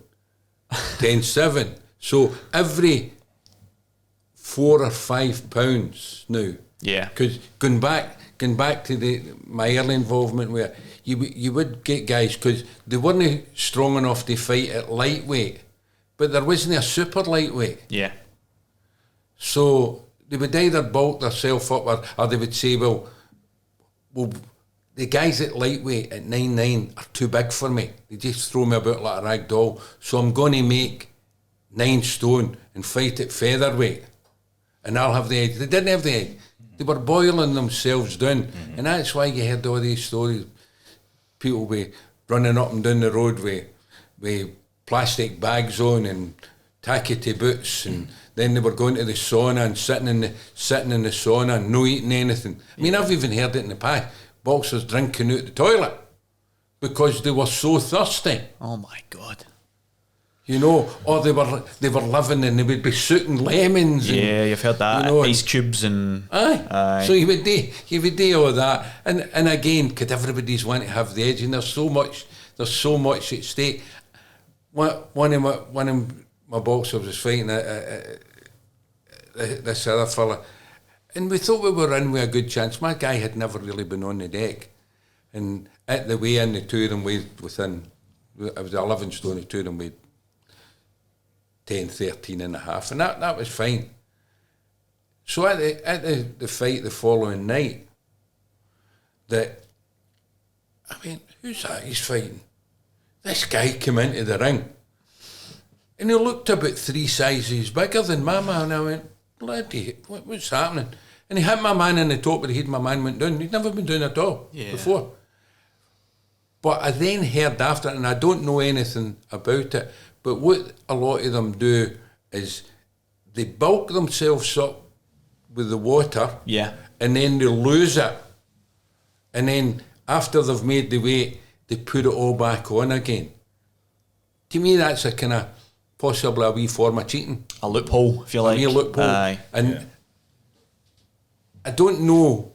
10'7". So every 4 or 5 pounds now. Yeah. Because going back to my early involvement where you would get guys, because they weren't strong enough to fight at lightweight, but there wasn't a super lightweight. Yeah. So they would either bulk themselves up or they would say, well, the guys at lightweight at 9'9" are too big for me. They just throw me about like a rag doll. So I'm going to make 9 stone and fight at featherweight. And I'll have the edge. They didn't have the edge. They were boiling themselves down. And that's why you heard all these stories. People be running up and down the road with plastic bags on and tackety boots, and then they were going to the sauna and sitting in the sauna and no eating anything. I mean, I've even heard it in the past. Boxers drinking out the toilet because they were so thirsty. Oh my God. You know, or they were living and they would be shooting lemons. Yeah, and, you've heard that. Ice cubes and aye. So you would do all that, and again, could everybody's want to have the edge? And there's so much at stake. One of my boxers was fighting this other fella, and we thought we were in with a good chance. My guy had never really been on the deck, and at the weigh-in, the two of them weighed within. It was 11 stone. The two of them weighed 10, 13 and a half, and that was fine. So at the fight the following night, who's that he's fighting? This guy came into the ring, and he looked about 3 sizes bigger than my man. I went, bloody, what's happening? And he hit my man in the top of the head, my man went down. He'd never been down at all before. But I then heard after, and I don't know anything about it, but what a lot of them do is they bulk themselves up with the water, and then they lose it, and then after they've made the weight, they put it all back on again. To me, that's a kind of possibly a wee form of cheating. A loophole, if you like. A wee loophole. Aye. And I don't know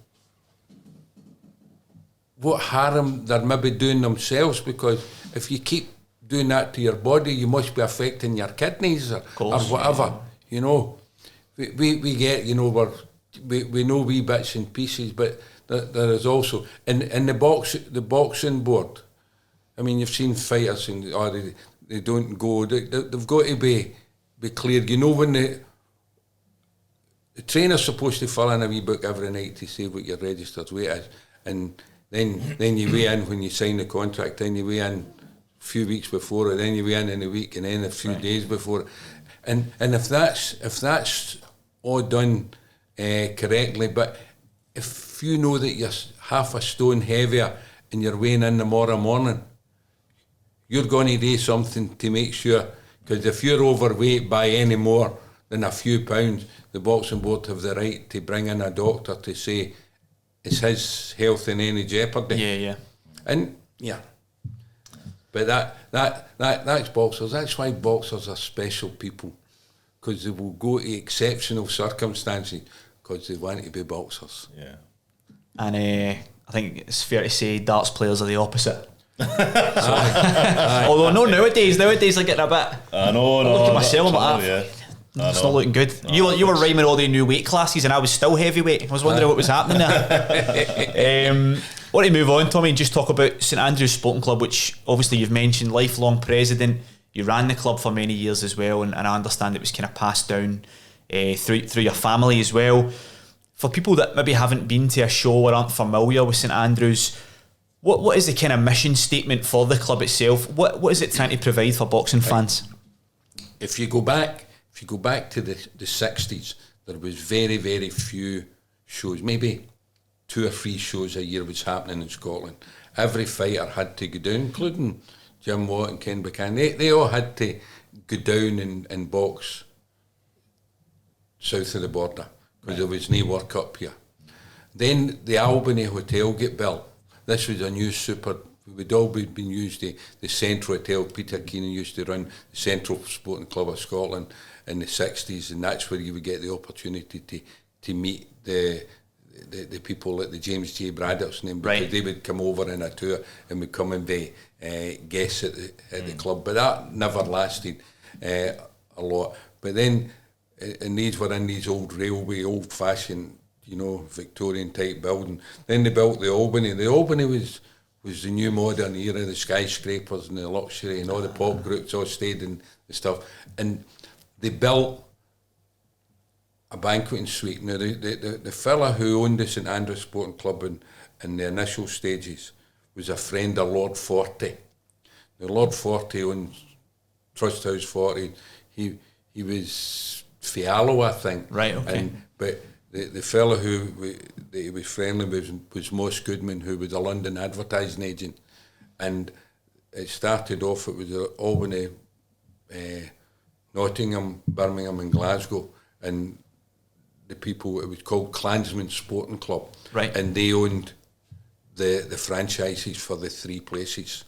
what harm they're maybe doing themselves, because if you keep doing that to your body, you must be affecting your kidneys or whatever. You know, we get, you know, we know wee bits and pieces, but there is also in the boxing board. I mean, you've seen fighters and they don't go. They've got to be clear. You know, when the trainer's supposed to fill in a wee book every night to say what your registered weight is, and then you weigh in when you sign the contract. Then you weigh in a few weeks before, and then you weigh in a week, and then a few days before. And if that's all done correctly, but if you know that you're half a stone heavier and you're weighing in tomorrow morning, you're going to do something to make sure, because if you're overweight by any more than a few pounds, the boxing board have the right to bring in a doctor to say, is his health in any jeopardy? Yeah. And but that's boxers. That's why boxers are special people, because they will go to exceptional circumstances because they want to be boxers. Yeah. And I think it's fair to say darts players are the opposite. Although no, nowadays I get a bit. I know. Look at myself like that. It's not looking good. No, you were rhyming all the new weight classes, and I was still heavyweight. I was wondering what was happening there. I want to move on, Tommy, and just talk about St Andrew's Sporting Club, which obviously you've mentioned, lifelong president. You ran the club for many years as well, and I understand it was kind of passed down through your family as well. For people that maybe haven't been to a show or aren't familiar with St Andrew's, what is the kind of mission statement for the club itself? What is it trying to provide for boxing fans? If you go back to the 60s, there was very, very few shows, maybe 2 or 3 shows a year was happening in Scotland. Every fighter had to go down, including Jim Watt and Ken Buchanan. They all had to go down and box south of the border, because there was no work up here. Then the Albany Hotel get built. This was a new super. We'd all been used to the Central Hotel. Peter Keenan used to run the Central Sporting Club of Scotland in the 60s, and that's where you would get the opportunity to meet the people like the James J. Braddocks, because they would come over in a tour and would come and be guests at the club. But that never lasted a lot. But then, and these were in these old railway, old-fashioned, Victorian type building. Then they built the Albany. The Albany was the new modern era, the skyscrapers and the luxury, and all the pop groups all stayed in the stuff. And they built a banqueting suite. Now, the fella who owned the St Andrews Sporting Club in the initial stages was a friend of Lord Forty. Now, Lord Forty owned Trust House 40. He was Fialo, I think. Right, okay. But the fella who he was friendly with was Moss Goodman, who was a London advertising agent. And it started off, it was the Albany Nottingham, Birmingham and Glasgow, and the people, it was called Clansman Sporting Club, right? And they owned the franchises for the 3 places.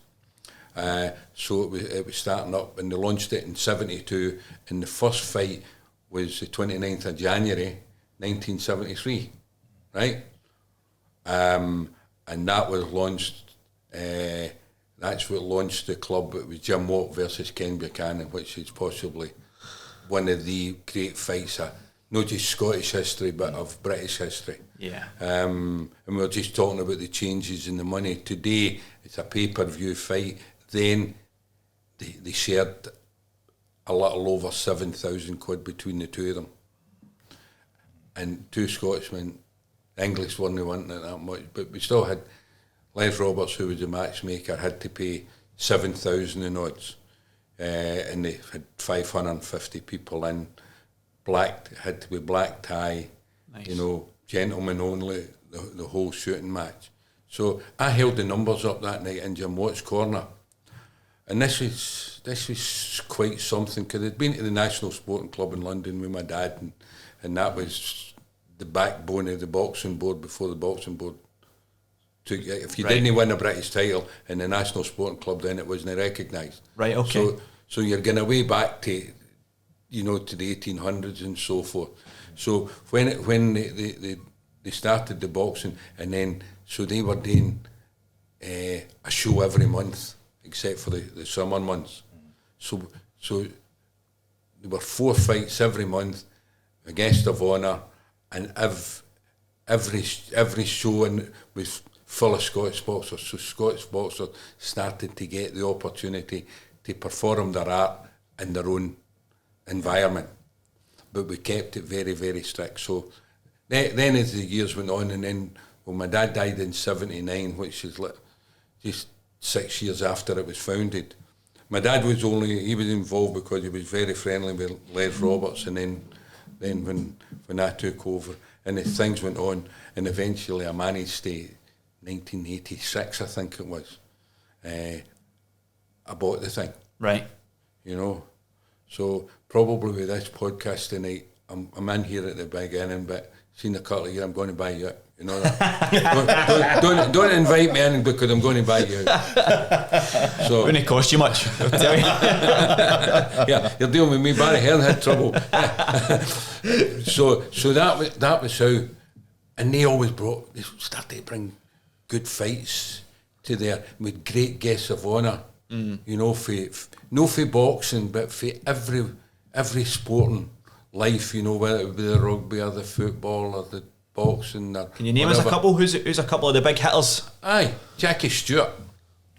So it was starting up, and they launched it in 72, and the first fight was the 29th of January 1973, right? And that was launched, that's what launched the club. It was Jim Watt versus Ken Buchanan, which is possibly one of the great fights of not just Scottish history, but of British history. Yeah. And we were just talking about the changes in the money. Today, it's a pay-per-view fight. Then they shared a little over 7,000 quid between the two of them. And 2 Scotsmen, English weren't wanting it that much, but we still had Les Roberts, who was the matchmaker, had to pay 7,000 in odds. And they had 550 people in. Had to be black tie, nice. You know, gentlemen only, the whole shooting match. So I held the numbers up that night in Jim Watt's corner. And this was quite something, because I'd been to the National Sporting Club in London with my dad, and that was the backbone of the boxing board before the boxing board took it. If you didn't win a British title in the National Sporting Club, then it wasn't recognised. Right, okay. So you're going way back to, you know, to the 1800s and so forth. So when they started the boxing, and then so they were doing a show every month, except for the summer months. So there were 4 fights every month, a guest of honour, and every show was full of Scottish boxers. So Scottish boxers started to get the opportunity to perform their art in their own environment, but we kept it very, very strict. So then as the years went on, and then my dad died in 79, which is just 6 years after it was founded. My dad was he was involved because he was very friendly with Les Roberts, and then when I took over, and as things went on, and eventually I managed to, 1986 I think it was, I bought the thing. Right. You know, so probably with this podcast tonight, I'm in here at the beginning, but seen a couple of years, I'm going to buy you out. You know that. don't invite me in, because I'm going to buy you out. So wouldn't it cost you much? I'll tell you. Yeah, you're dealing with me. Barry Hearn had trouble. so that was how, and they started to bring good fights to there with great guests of honour. You know, no for boxing, but for every sporting life, you know, whether it be the rugby or the football or the boxing. Or can you name us a couple? Who's a couple of the big hitters? Aye, Jackie Stewart.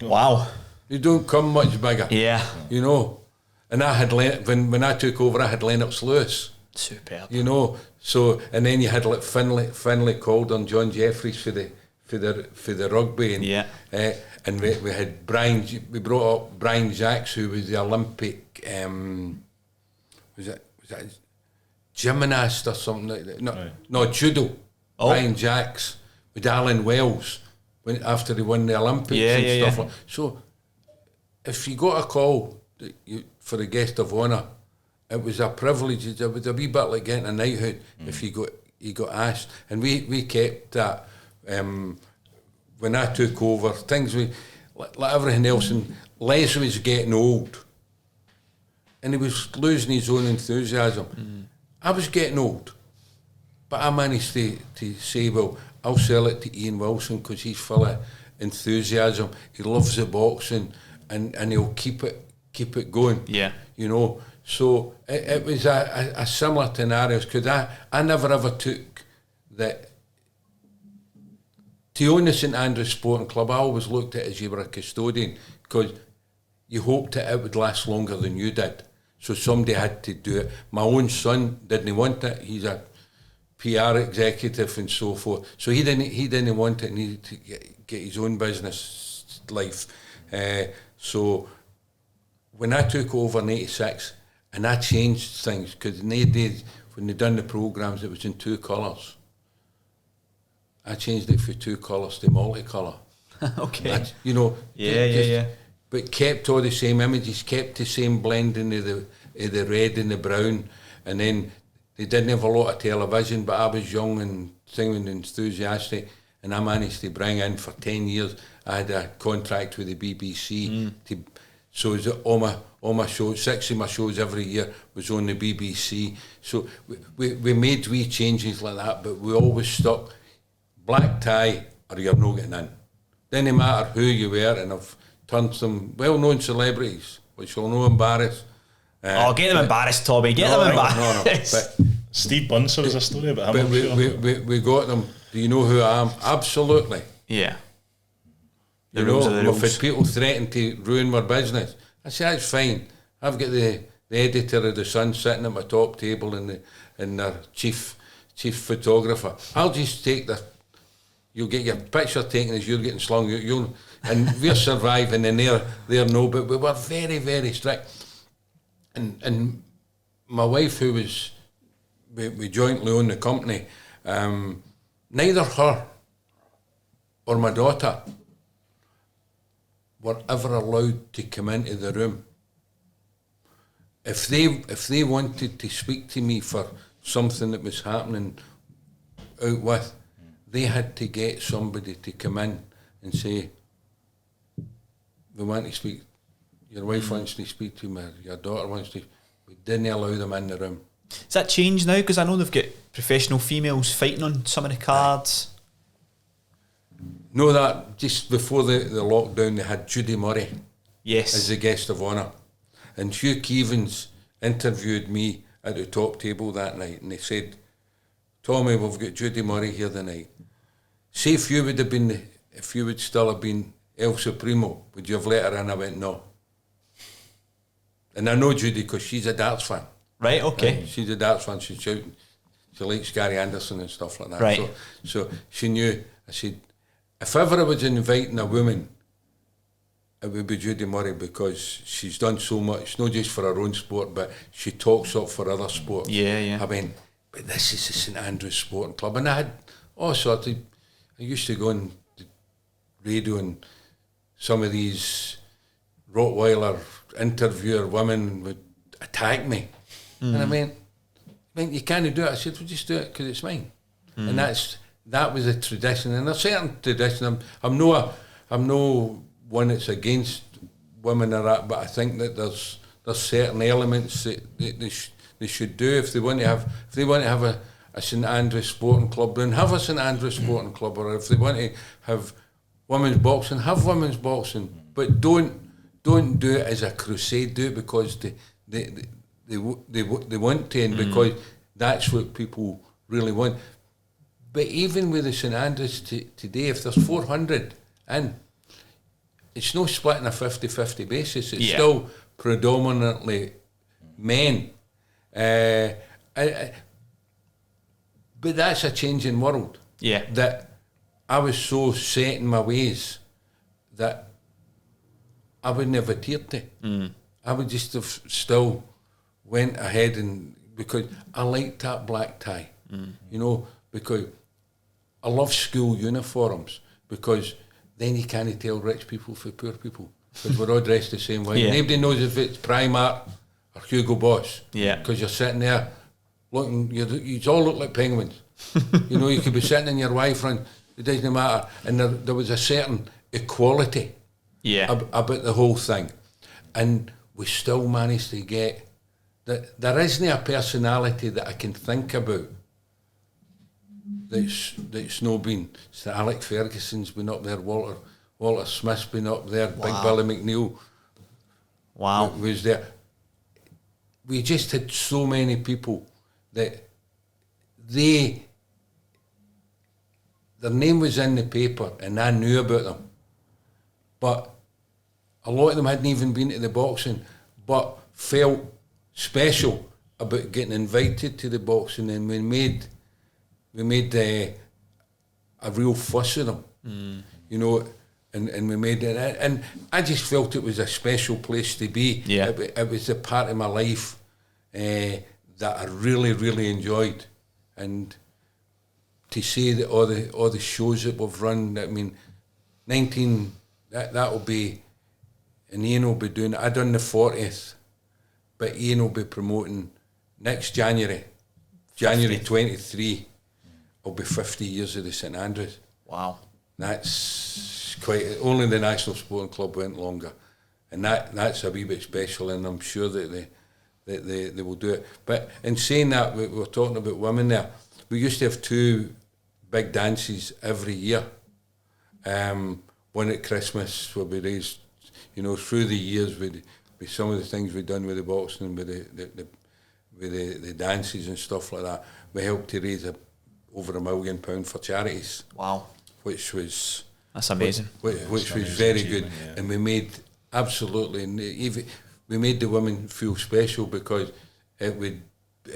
Wow. You don't come much bigger. Yeah. You know, and I had when I took over, I had Lennox Lewis. Superb. You know, so and then you had like Finlay Calder, John Jeffries for the rugby, and and we had Brian. We brought up Brian Jacks, who was the Olympic. Was that gymnast or something like that? No, judo. Oh. Brian Jacks with Alan Wells after he won the Olympics and stuff. Like. So if you got a call for a guest of honour, it was a privilege. It was a wee bit like getting a knighthood if you got asked, and we kept that. When I took over, things like everything else, and Les was getting old, and he was losing his own enthusiasm. I was getting old, but I managed to say, well, I'll sell it to Ian Wilson because he's full of enthusiasm. He loves the boxing, and he'll keep it going. Yeah, you know. So it was a similar scenario, because I never ever took that. To own the St Andrews Sporting Club, I always looked at it as you were a custodian, because you hoped that it would last longer than you did. So somebody had to do it. My own son didn't want it. He's a PR executive and so forth. So he didn't want it. He needed to get his own business life. So when I took over in '86, and I changed things, because in the days when they done the programmes, it was in 2 colours. I changed it from 2 colours to multicolour. Okay. You know. Yeah. But kept all the same images, kept the same blending of of the red and the brown, and then they didn't have a lot of television, but I was young and singing enthusiastic, and I managed to bring in for 10 years. I had a contract with the BBC, so it was all my shows, 6 of my shows every year was on the BBC. So we made wee changes like that, but we always stuck black tie or you're not getting in. Didn't matter who you were, and I've turned some well-known celebrities, which will no embarrass. Get them embarrassed, Tommy. Get them embarrassed. But Steve Buncer was a story about him. But we got them. Do you know who I am? Absolutely. Yeah. You know, if people threaten to ruin my business, I say that's fine. I've got the editor of the Sun sitting at my top table and their chief photographer. I'll just take you'll get your picture taken as you're getting slung out. And we're surviving, and they're no. But we were very, very strict. And my wife, who was we jointly owned the company, neither her or my daughter were ever allowed to come into the room. If they wanted to speak to me for something that was happening out with, they had to get somebody to come in and say, we want to speak, your wife wants to speak to me, your daughter wants to. We didn't allow them in the room. Has that changed now? Because I know they've got professional females fighting on some of the cards. No, that just before the lockdown, they had Judy Murray Yes. as the guest of honour. And Hugh Keevans interviewed me at the top table that night, and he said, Tommy, we've got Judy Murray here tonight. See, if you would still have been El Supremo, would you have let her in? I went, no. And I know Judy because she's a darts fan. Right, okay. She's a darts fan, she's shouting. She likes Gary Henderson and stuff like that. Right. So she knew. I said, if ever I was inviting a woman, it would be Judy Murray, because she's done so much, not just for her own sport, but she talks up for other sports. Yeah. I went, but this is the St Andrews Sporting Club. And I had all sorts of, I used to go on the radio and some of these Rottweiler interviewer women would attack me. And I went, you can't do it. I said, well, just do it because it's mine. And that was a tradition. And a certain tradition, I'm no one that's against women or that, but I think that there's certain elements that they should do if they want to have a St Andrews Sporting Club, then have a St Andrews Sporting Club, or if they want to have women's boxing, have women's boxing, but don't do it as a crusade. Do it because they want to, and because that's what people really want. But even with the St Andrews today, if there's 400 in, it's no splitting a 50-50 basis. It's still predominantly men. But that's a changing world. Yeah. That I was so set in my ways that I would never adhered to. I would just have still went ahead, and because I liked that black tie, you know, because I love school uniforms, because then you can't tell rich people from poor people, because we're all dressed the same way. Yeah. Nobody knows if it's Primark or Hugo Boss. Yeah. Because you're sitting there looking, you all look like penguins. You know, you could be sitting in your wife and it doesn't matter. And there was a certain equality about the whole thing. And we still managed to get that. There isn't a personality that I can think about that's no been. So Alec Ferguson's been up there, Walter Smith's been up there, Big Billy McNeil was there. We just had so many people that their name was in the paper and I knew about them, but a lot of them hadn't even been to the boxing, but felt special about getting invited to the boxing, and we made a real fuss of them, you know, and we made it, and I just felt it was a special place to be. Yeah. It was a part of my life that I really, really enjoyed, and to see that all the shows that we've run, I mean, that will be, and Ian will be doing it. I done the 40th but Ian will be promoting next January 23, will be 50 years of the St Andrews. Wow. That's quite, only the National Sporting Club went longer, and that's a wee bit special, and I'm sure that they will do it. But in saying that, we were talking about women there. We used to have 2 big dances every year. One at Christmas where we raised, through the years with some of the things we've done with the boxing, with the dances and stuff like that. We helped to raise over £1 million for charities. Wow. That's amazing. Which was very good, yeah. And we made we made the women feel special, because it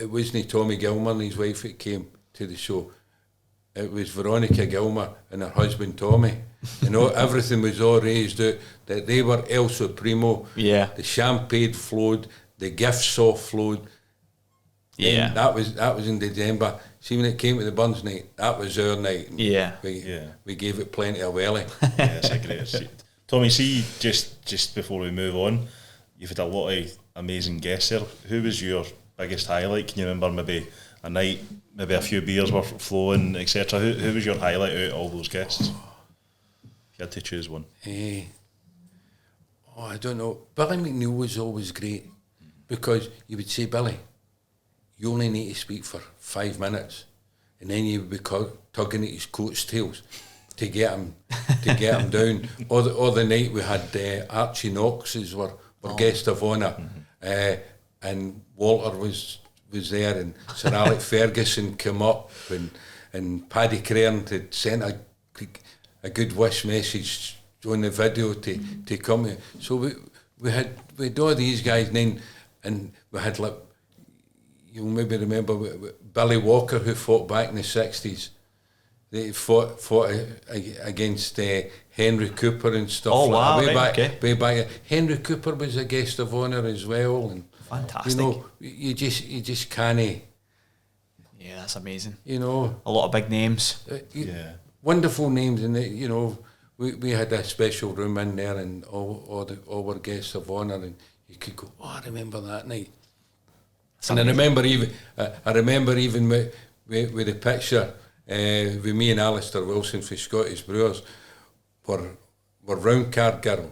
wasn't Tommy Gilmour and his wife that came to the show. It was Veronica Gilmour and her husband Tommy. Everything was all raised out that they were El Supremo. Yeah. The champagne flowed, the gifts all flowed. Yeah. And that was in December. See, when it came to the Burns night, that was our night. Yeah. We gave it plenty of welly. Yeah, it's a great. Tommy, see, just before we move on, you've had a lot of amazing guests there. Who was your biggest highlight? Can you remember maybe a night, maybe a few beers were flowing, etc.? Who was your highlight out of all those guests? If you had to choose one. I don't know. Billy McNeil was always great, because you would say, Billy, you only need to speak for 5 minutes, and then you would be tugging at his coat's tails to get him down. Or the night we had Archie Knox were guest of honour, and Walter was there, and Sir Alec Ferguson came up, and Paddy Crane had sent a good wish message on the video to come here. So we had all these guys, and we had, like, you'll maybe remember Billy Walker, who fought back in the 60s. They fought against Henry Cooper and stuff. Oh, wow, way back. Henry Cooper was a guest of honour as well, and fantastic. You just can't. Yeah, that's amazing. A lot of big names. Wonderful names, and we had a special room in there, and all were guests of honour, and you could go, I remember that night. And I remember even with the picture with me and Alistair Wilson for Scottish Brewers, were round-card girl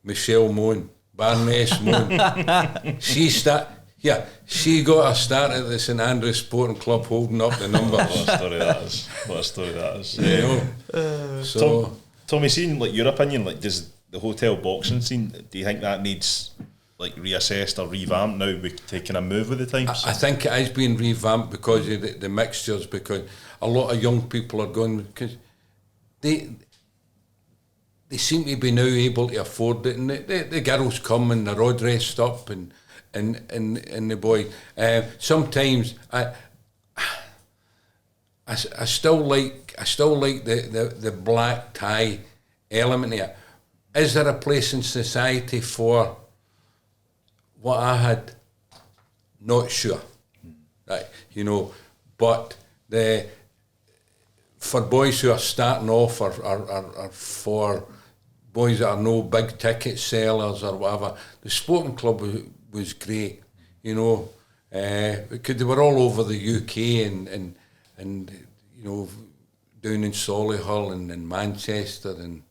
Michelle Moan, Baroness Moan. She got a start at the St Andrews Sporting Club, holding up the numbers. What a story that is. So, Tommy, seeing like your opinion, like, does the hotel boxing scene, do you think that needs like reassessed or revamped now with taking a move with the times? I think it is being revamped because of the mixtures, because a lot of young people are going, because they seem to be now able to afford it, and the girls come and they're all dressed up, and the boy. Sometimes I still like the black tie element here. Is there a place in society for what I had? Not sure, right? But for boys who are starting off, or for boys that are no big ticket sellers or whatever, the sporting club was great, because they were all over the UK and down in Solihull and in Manchester and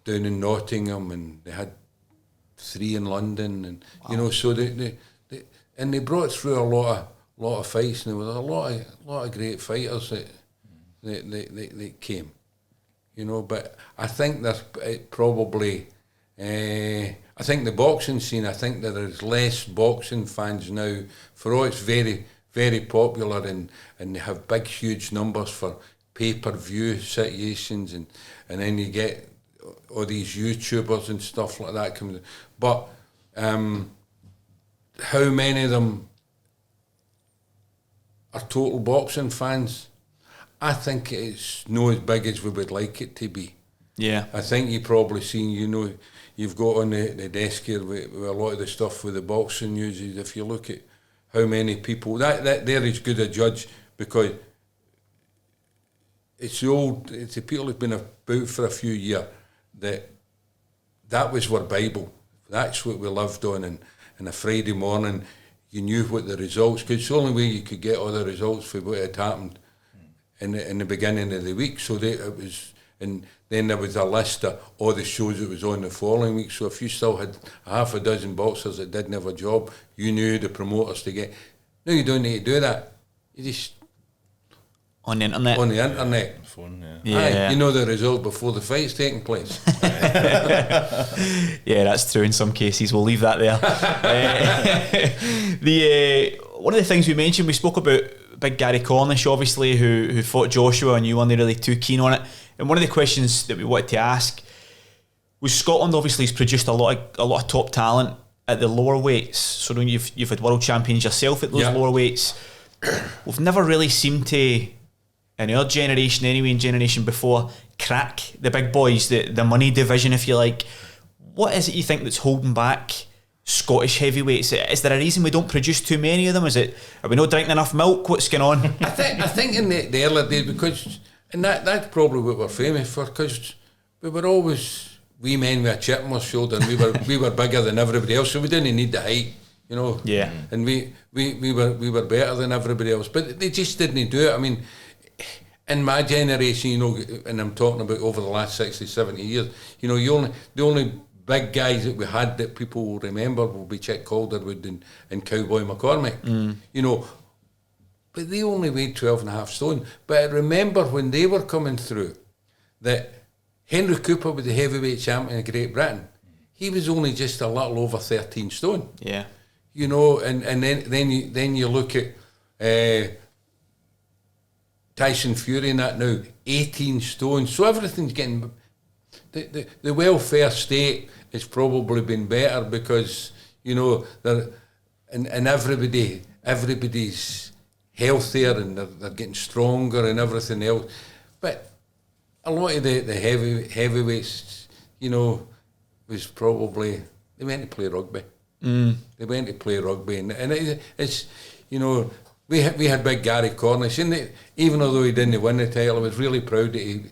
down in Nottingham, and they had 3 in London, and wow. So they brought through a lot of fights, and there was a lot of great fighters that came, But I think there's probably. I think the boxing scene, I think there is less boxing fans now. For all it's very, very popular, and they have big, huge numbers for pay-per-view situations, and then you get all these YouTubers and stuff like that coming. But how many of them are total boxing fans? I think it's not as big as we would like it to be. Yeah. I think you've probably seen, you've got on the desk here with a lot of the stuff with the boxing news. If you look at how many people, that there is good a judge, because it's the people who've been about for a few years, that was our Bible. That's what we lived on, and a Friday morning, you knew what the results, because it's the only way you could get all the results for what had happened in the beginning of the week. So it was, and then there was a list of all the shows that was on the following week. So if you still had half a dozen boxers that didn't have a job, you knew the promoters to get. No, you don't need to do that. You just on the internet. On the internet. Phone, Yeah. Aye, you know the result before the fight's taking place. Yeah, that's true in some cases. We'll leave that there. One of the things we mentioned, we spoke about big Gary Cornish, obviously, who fought Joshua, and you weren't really too keen on it. And one of the questions that we wanted to ask was, Scotland obviously has produced a lot of top talent at the lower weights. So when you've had world champions yourself at those lower weights, we've never really seemed to, in our generation anyway, in generation before, crack the big boys, the money division, if you like. What is it you think that's holding back Scottish heavyweights? Is there a reason we don't produce too many of them? Are we not drinking enough milk? What's going on? I think in the early days, because, and that's probably what we're famous for, because we were always wee men with a chip on our shoulder, and we were bigger than everybody else, so we didn't need the height, you know. Yeah. And we were better than everybody else, but they just didn't do it. I mean, in my generation, you know, and I'm talking about over the last 60, 70 years, you know, the only big guys that we had that people will remember will be Chick Calderwood and Cowboy McCormick, you know, but they only weighed 12 and a half stone. But I remember when they were coming through that Henry Cooper was the heavyweight champion of Great Britain. He was only just a little over 13 stone. Yeah. You know, and then you look at Tyson Fury and that now, 18 stone. So everything's getting... The welfare state has probably been better because, you know, and everybody's healthier and they're getting stronger and everything else. But a lot of the heavyweights, you know, was probably, they went to play rugby. They went to play rugby, and it's, you know, we had big Gary Cornish, and even although he didn't win the title, I was really proud that he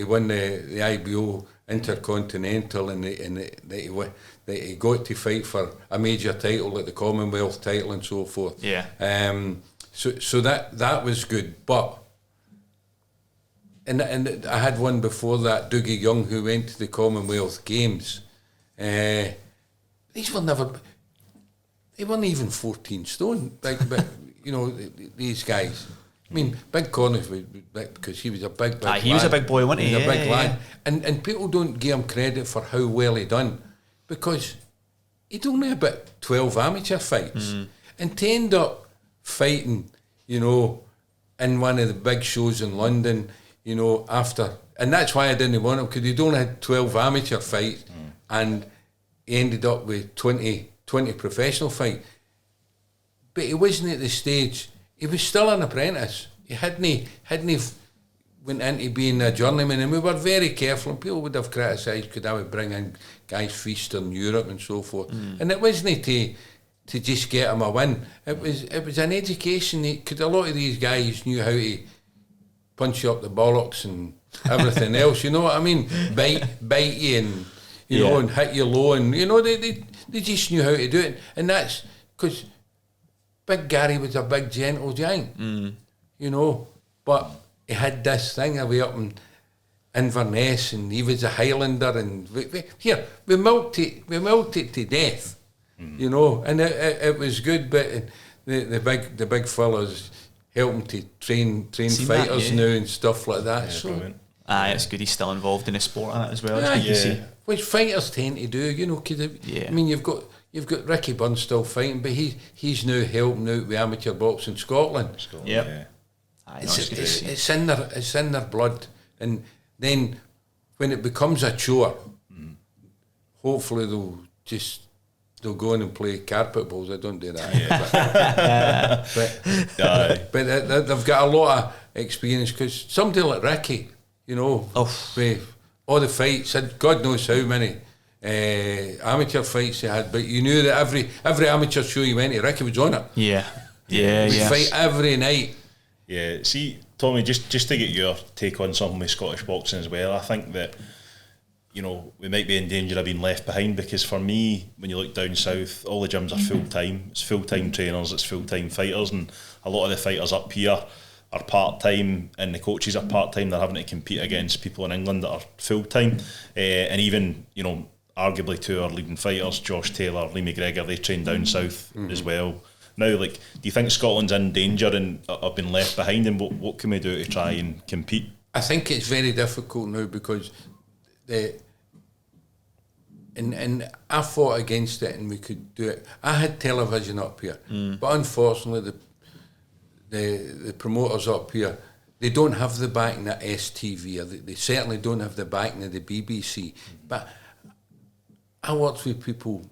won the IBO Intercontinental, and that he got to fight for a major title like the Commonwealth title and so forth. Yeah. So that was good, but. And I had one before that, Dougie Young, who went to the Commonwealth Games. These were never... They weren't even 14 stone. But you know, these guys. I mean, Big Cornish was because he was a big lad. He was a big boy, wasn't he? He was a big lad. And people don't give him credit for how well he done, because he'd only about 12 amateur fights. And to end up fighting, you know, in one of the big shows in London, you know, after, and that's why I didn't want him, because he'd only had 12 amateur fights, and he ended up with 20 professional fights. But he wasn't at the stage, he was still an apprentice. He hadn't went into being a journeyman, and we were very careful, and people would have criticised, could I would bring in guys from Eastern Europe and so forth. And it wasn't to just get him a win. It was an education, because a lot of these guys knew how to punch you up the bollocks and everything else, you know what I mean? Bite you and, you know, and hit you low, and, you know, they just knew how to do it. And that's because Big Gary was a big, gentle giant, you know, but he had this thing away up in Inverness, and he was a Highlander, and we milked it to death, you know, and it was good, but the big fellas helping to train fighters now and stuff like that. Yeah, so brilliant. It's good he's still involved in the sport and that as well. It's good to see. Which fighters tend to do, you know, because I mean, you've got Ricky Burns still fighting, but he's now helping out with amateur boxing in Scotland. It's in their blood, and then when it becomes a chore, hopefully they'll go in and play carpet balls. I don't do that, but they've got a lot of experience, because somebody like Ricky, you know, with all the fights, and God knows how many amateur fights he had, but you knew that every amateur show you went to, Ricky was on it. We'd fight every night. Yeah, see, Tommy, just to get your take on something with Scottish boxing as well, I think that you know, we might be in danger of being left behind, because for me, when you look down south, all the gyms are full-time. It's full-time trainers, it's full-time fighters, and a lot of the fighters up here are part-time and the coaches are part-time. They're having to compete against people in England that are full-time. And even, you know, arguably two of our leading fighters, Josh Taylor, Lee McGregor, they train down south as well. Now, like, do you think Scotland's in danger and have been left behind, and what can we do to try and compete? I think it's very difficult now because and I fought against it and we could do it. I had television up here, but unfortunately the promoters up here, they don't have the backing of STV, or they certainly don't have the backing of the BBC. But I worked with people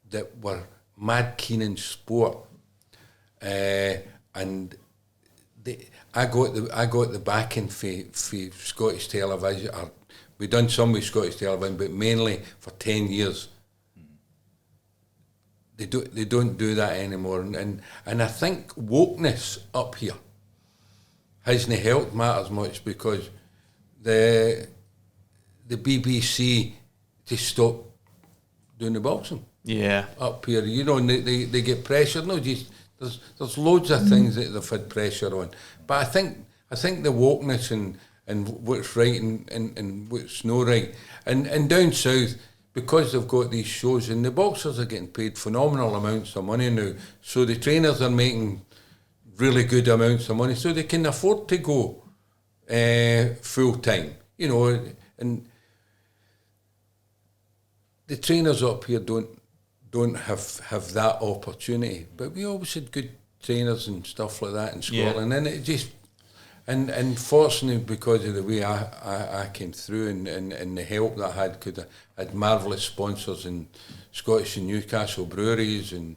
that were mad keen in sport, and I got the backing for Scottish television. We done some with Scottish television, but mainly for 10 years. They don't do that anymore, and I think wokeness up here hasn't helped matters much, because the BBC just stopped doing the boxing. Yeah. Up here, you know, and they get pressure. No, just there's loads of things that they've had pressure on, but I think the wokeness and what's right and what's no right, and down south, because they've got these shows, and the boxers are getting paid phenomenal amounts of money now, so the trainers are making really good amounts of money, so they can afford to go full time, you know, and the trainers up here don't have that opportunity, but we always had good trainers and stuff like that in Scotland, and it just. And fortunately, because of the way I came through and the help that I had, because I had marvellous sponsors in Scottish and Newcastle breweries, and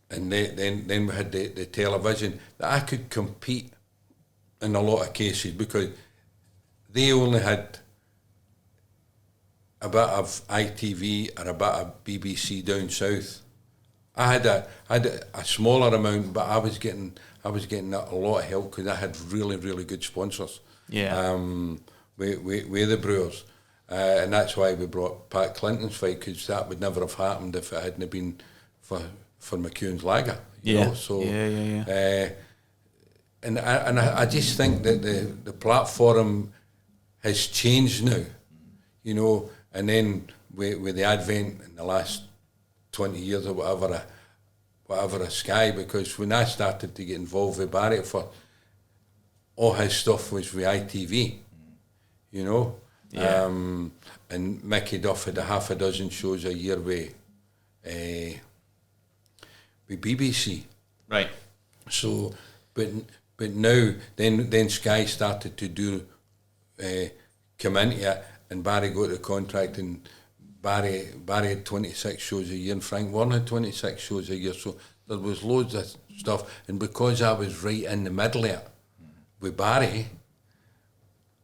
then we had the television, that I could compete in a lot of cases, because they only had a bit of ITV or a bit of BBC down south. I had a smaller amount, but I was getting a lot of help because I had really, really good sponsors. Yeah. With the Brewers, and that's why we brought Pat Clinton's fight, because that would never have happened if it hadn't been for McEwen's lager. You know? So and I just think that the platform has changed now, you know, and then with the advent in the last 20 years or whatever of Sky, because when I started to get involved with Barry, for all his stuff was with ITV, you know, and Mickey Duff had a half a dozen shows a year with BBC. Right. So, but now then Sky started to do come into it, and Barry got the contract, and Barry had 26 shows a year, and Frank Warren had 26 shows a year, so there was loads of stuff, and because I was right in the middle of it with Barry,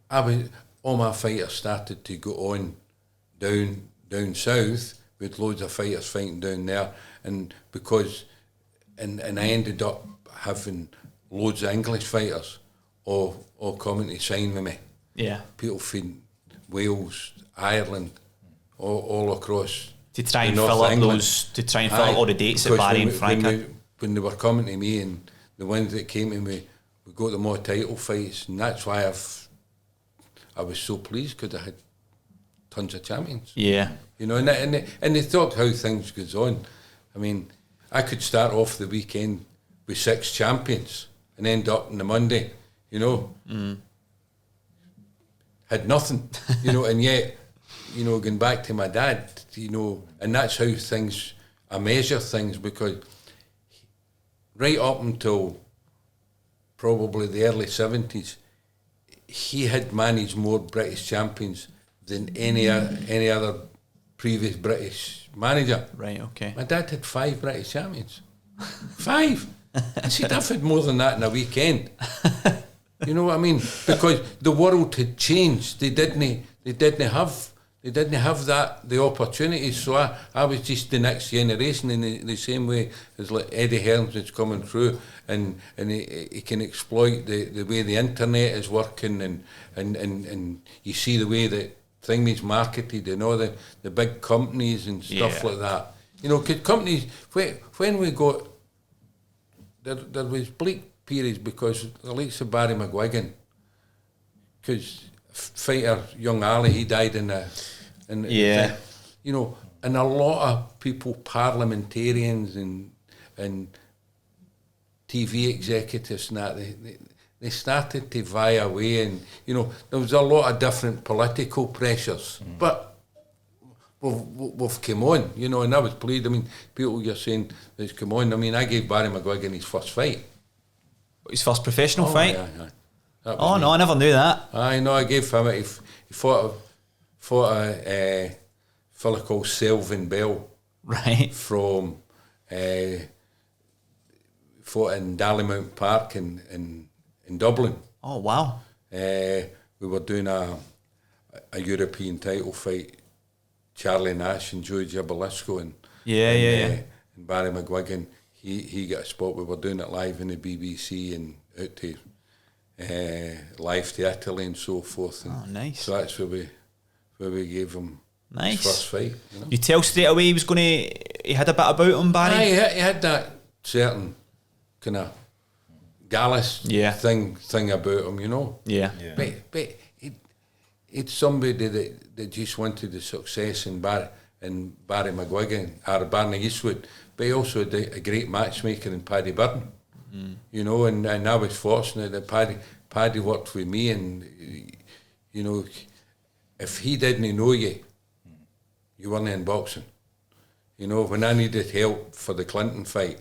all my fighters started to go on down south, with loads of fighters fighting down there, and because and I ended up having loads of English fighters all coming to sign with me. Yeah. People from Wales, Ireland, all across to try and North fill up England. fill up all the dates that Barry and Frank had. When they were coming to me, and the ones that came to me, we got them all title fights, and that's why I was so pleased, because I had tons of champions. Yeah. You know, and they thought how things goes on. I mean, I could start off the weekend with 6 champions and end up on the Monday, you know, had nothing, you know, and yet, you know, going back to my dad, you know, and that's how I measure things, because right up until probably the early 70s, he had managed more British champions than any other previous British manager. Right, okay. My dad had 5 British champions. 5! I said, I've had more than that in a weekend. You know what I mean? Because the world had changed. They didn't have the opportunities. So I was just the next generation, in the same way as like Eddie Hearns is coming through, and he can exploit the way the internet is working, and you see the way that thing is marketed and all the big companies and stuff like that. You know, because companies, when we got, there was bleak periods because the likes of Barry McGuigan, because fighter, young Ali, he died in the thing, you know, and a lot of people, parliamentarians and TV executives and that, they started to vie away, and you know there was a lot of different political pressures, but we've come on, you know, and I was pleased. I mean, people you're saying that's come on. I mean, I gave Barry McGuigan his first fight, his first professional fight. Yeah. Oh no, I never knew that. I know. I gave him it. He fought a fella called Selvin Bell, right, from fought in Dallymount Park in Dublin. Oh wow! We were doing a European title fight, Charlie Nash and Joe Jabalisco and Barry McGuigan. He got a spot. We were doing it live in the BBC and out to live to Italy and so forth. And nice. So that's where we gave him nice. his first fight. You know? You tell straight away he had a bit about him, Barry? He had that certain kind of gallus thing about him, you know. Yeah. But it's somebody that just wanted the success in Barry McGuigan or Barney Eastwood, but he also had a great matchmaker in Paddy Burton. You know, and I was fortunate that Paddy worked with me, and you know, if he didn't know you weren't in boxing. You know, when I needed help for the Clinton fight,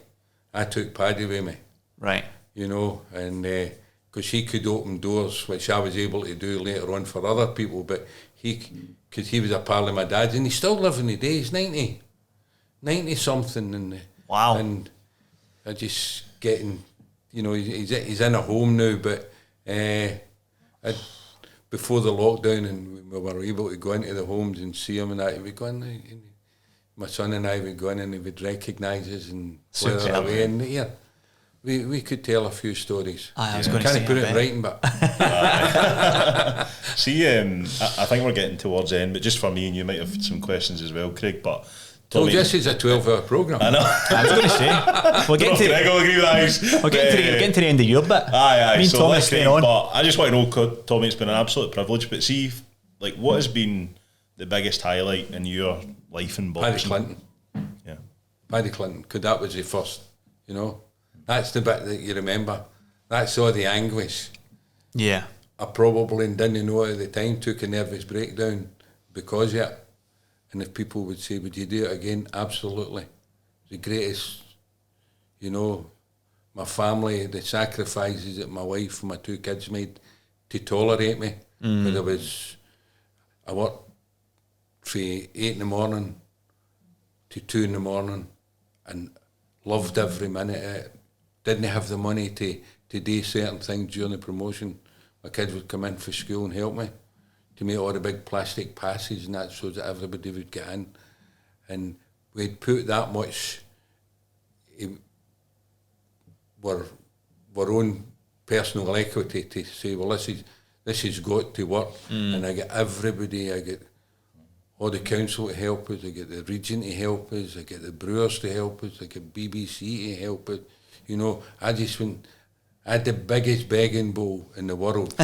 I took Paddy with me. Right. You know, and because he could open doors, which I was able to do later on for other people, but because he was a pal of my dad's, and he's still living the day. He's 90 something, and wow, and I just getting, you know, he's in a home now, but before the lockdown, and we were able to go into the homes and see him, and that, we go in, and my son and I would go in, and he would recognise us and slither away, and we could tell a few stories. I was going to say, can't put it in writing, but see, I think we're getting towards the end, but just for me, and you might have some questions as well, Craig, but Tommy, this is a 12-hour programme. I know. I was going to say, we're getting to the end of your bit. Aye. Me and Tommy staying on. But I just want to know, Tommy, it's been an absolute privilege. But see, like, what has been the biggest highlight in your life in boxing? Paddy Clinton. Yeah. Paddy Clinton, because that was the first, you know. That's the bit that you remember. That's all the anguish. Yeah. I probably didn't know at the time, took a nervous breakdown because of it. And if people would say, would you do it again? Absolutely. The greatest, you know, my family, the sacrifices that my wife and my two kids made to tolerate me. Because I worked from 8 in the morning to 2 in the morning and loved every minute of it. Didn't have the money to do certain things during the promotion. My kids would come in for school and help me to make all the big plastic passes and that so that everybody would get in. And we'd put that much our own personal equity to say, well, this has got to work. And I get everybody, I get all the council to help us, I get the region to help us, I get the brewers to help us, I get BBC to help us. You know, I had the biggest begging bowl in the world,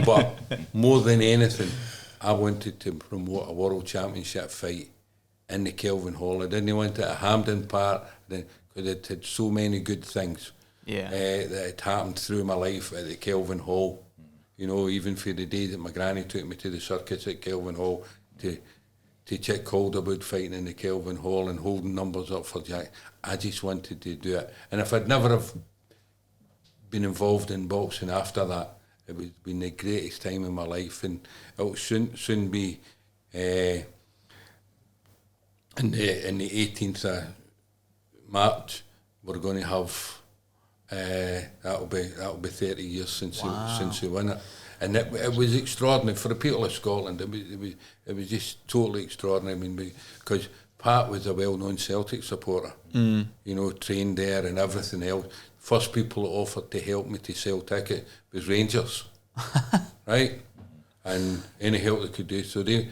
but more than anything, I wanted to promote a world championship fight in the Kelvin Hall. I didn't want it at Hampden Park because it had so many good things that had happened through my life at the Kelvin Hall. You know, even for the day that my granny took me to the circus at Kelvin Hall to Chick Calderwood fighting in the Kelvin Hall and holding numbers up for Jack. I just wanted to do it. And if I'd never have been involved in boxing after that, it would have been the greatest time in my life. And it'll soon be in the 18th of March, we're going to have that'll be 30 years since we won it. And it was extraordinary for the people of Scotland. It was just totally extraordinary. I mean, because Pat was a well-known Celtic supporter, you know, trained there and everything else. First people that offered to help me to sell tickets was Rangers, right? and any help they could do. So they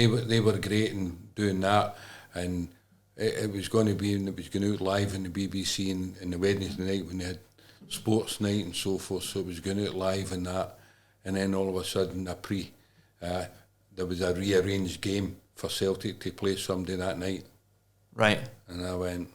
were great in doing that, and it was going to be, and it was going out live in the BBC in the Wednesday night when they had sports night and so forth. So it was going out live and that, and then all of a sudden there was a rearranged game for Celtic to play somebody that night. Right. And I went,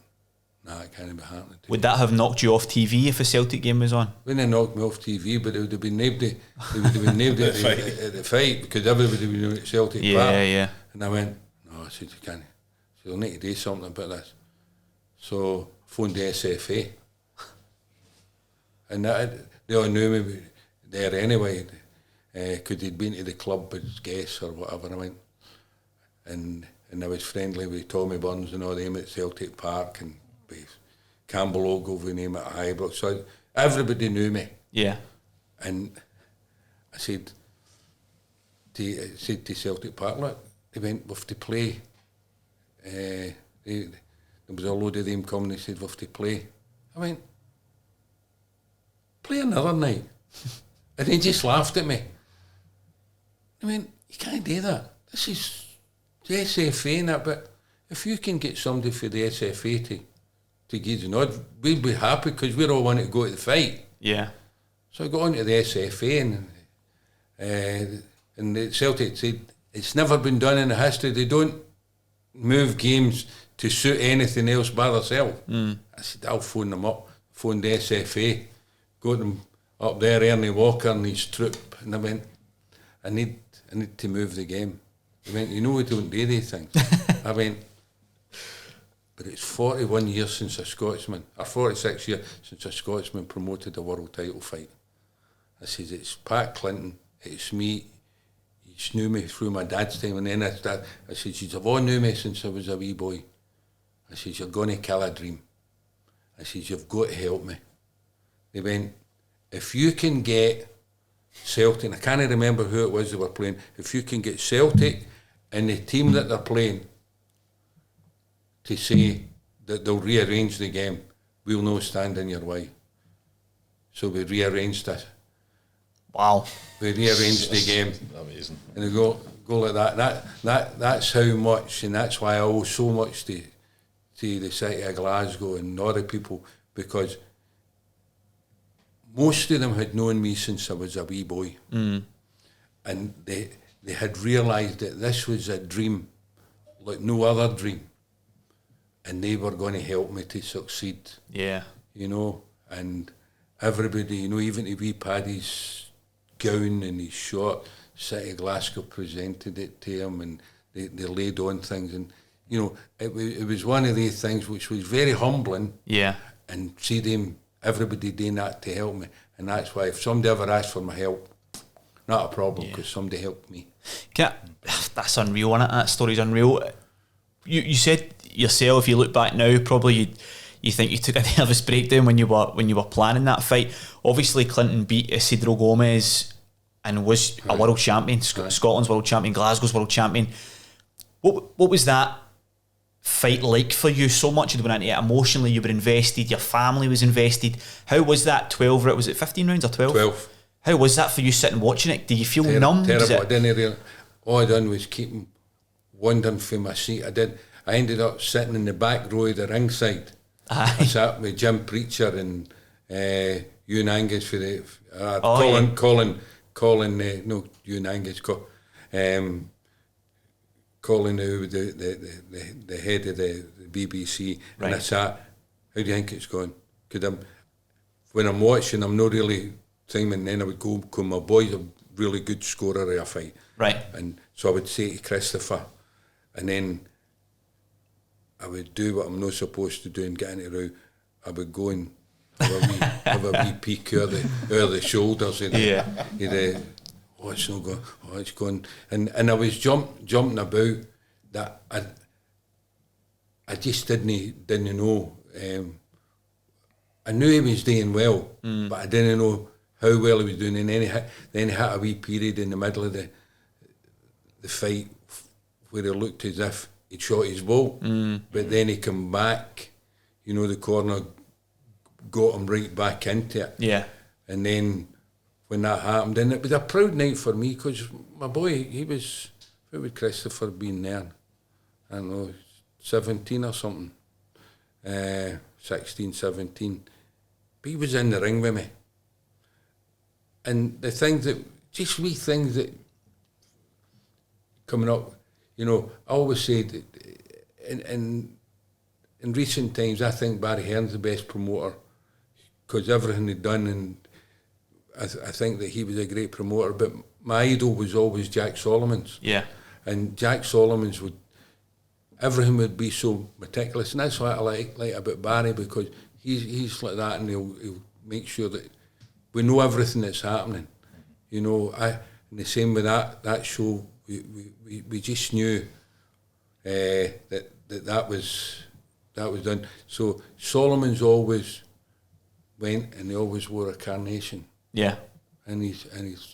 nah, it can't be happening. Would that have knocked you off TV if a Celtic game was on? Wouldn't have knocked me off TV, but it would have been nobody. It would have been nobody at the fight, because everybody would have been at Celtic Park. Yeah. And I went, no, I said, you can't. So you'll need to do something about this. So I phoned the SFA. And they all knew me there anyway, because they'd been to the club as guests or whatever. I went, and I was friendly with Tommy Burns and all them at Celtic Park, and with Campbell Ogilvie name at Ibrox. So everybody knew me. Yeah. And I said to Celtic Park, look, they went with to play. There was a load of them coming. They said, we'll have to play. I went, play another night. And they just laughed at me. I went, you can't do that. This is the SFA and that, but if you can get somebody for the SFA to give the nod, we'd be happy, because we're all wanting to go to the fight. Yeah. So I got on to the SFA, and the Celtic said, it's never been done in the history. They don't move games to suit anything else by themselves. I said, I'll phone them up. Phoned the SFA, got them up there, Ernie Walker and his troop, and I went, I need to move the game. They went, you know we don't do these things. I went, but it's 41 years since a Scotsman, or 46 years since a Scotsman promoted a world title fight. I says, it's Pat Clinton, it's me. He knew me through my dad's time, and then I says, you've all knew me since I was a wee boy. I says, you're going to kill a dream. I says, you've got to help me. They went, if you can get Celtic, and I can't remember who it was they were playing, if you can get Celtic and the team that they're playing to say that they'll rearrange the game, we'll no stand in your way. So we rearranged it. Wow. We rearranged the game. Amazing. And they go like that. That's how much, and that's why I owe so much to the city of Glasgow and all the people, because most of them had known me since I was a wee boy. And they had realised that this was a dream like no other dream, and they were going to help me to succeed. Yeah. You know, and everybody, you know, even the wee Paddy's gown and his shot, City of Glasgow presented it to him, and they laid on things, and you know, it was one of these things which was very humbling. Yeah. And see them, everybody doing that to help me, and that's why if somebody ever asked for my help, not a problem, because somebody helped me. That's unreal, isn't it? That story's unreal. You said yourself, you look back now, probably you think you took a nervous breakdown when you were planning that fight. Obviously, Clinton beat Isidro Gomez and was a world champion, Scotland's world champion, Glasgow's world champion. What was that fight like for you? So much had went into it emotionally, you were invested, your family was invested. How was that 12, was it 15 rounds or 12? 12. How was that for you sitting watching it? Did you feel numb? Terrible. I didn't really, all I done was keep wandering from my seat. I ended up sitting in the back row of the ringside. I sat with Jim Preacher and Ewan Angus for the Ewan Angus, Colin, who was the head of the BBC, right. And I sat, how do you think it's going? Because when I'm watching, I'm not really thinking, and then I would go, because my boy's a really good scorer of a fight. Right. And so I would say to Christopher, and then I would do what I'm not supposed to do and get into the row. I would go and have a wee peek out the shoulders. Oh, it's not going. Oh, it's going. And I was jumping about that. I just didn't know. I knew he was doing well, but I didn't know how well he was doing. And then he had a wee period in the middle of the fight where it looked as if he'd shot his ball, but then he come back. The corner got him right back into it. Yeah. And then when that happened, and it was a proud night for me because my boy, where would Christopher been there? I don't know, 17 or something, 16, 17. But he was in the ring with me. And the things just wee things that coming up, I always say that in recent times, I think Barry Hearns the best promoter because everything he'd done, and I think that he was a great promoter, but my idol was always Jack Solomons. Yeah. And Jack Solomons everything would be so meticulous, and that's what I like about Barry, because he's like that, and he'll make sure that we know everything that's happening. And the same with that show, we just knew that was done. So Solomon's always went, and he always wore a carnation. Yeah. In his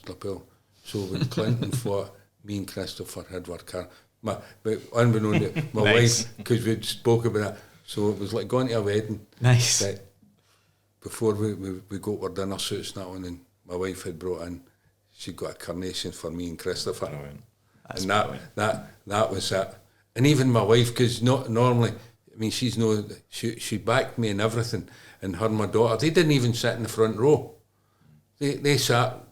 lapel. So when Clinton fought, me and Christopher had our car. But unbeknown to my Nice. wife, because we'd spoke about that, so it was like going to a wedding. Nice. That before we got our dinner suits and that one, and my wife had brought in, she got a carnation for me and Christopher. Brilliant. And that was it. And even my wife, because normally, I mean, she backed me and everything, and her and my daughter, they didn't even sit in the front row. They sat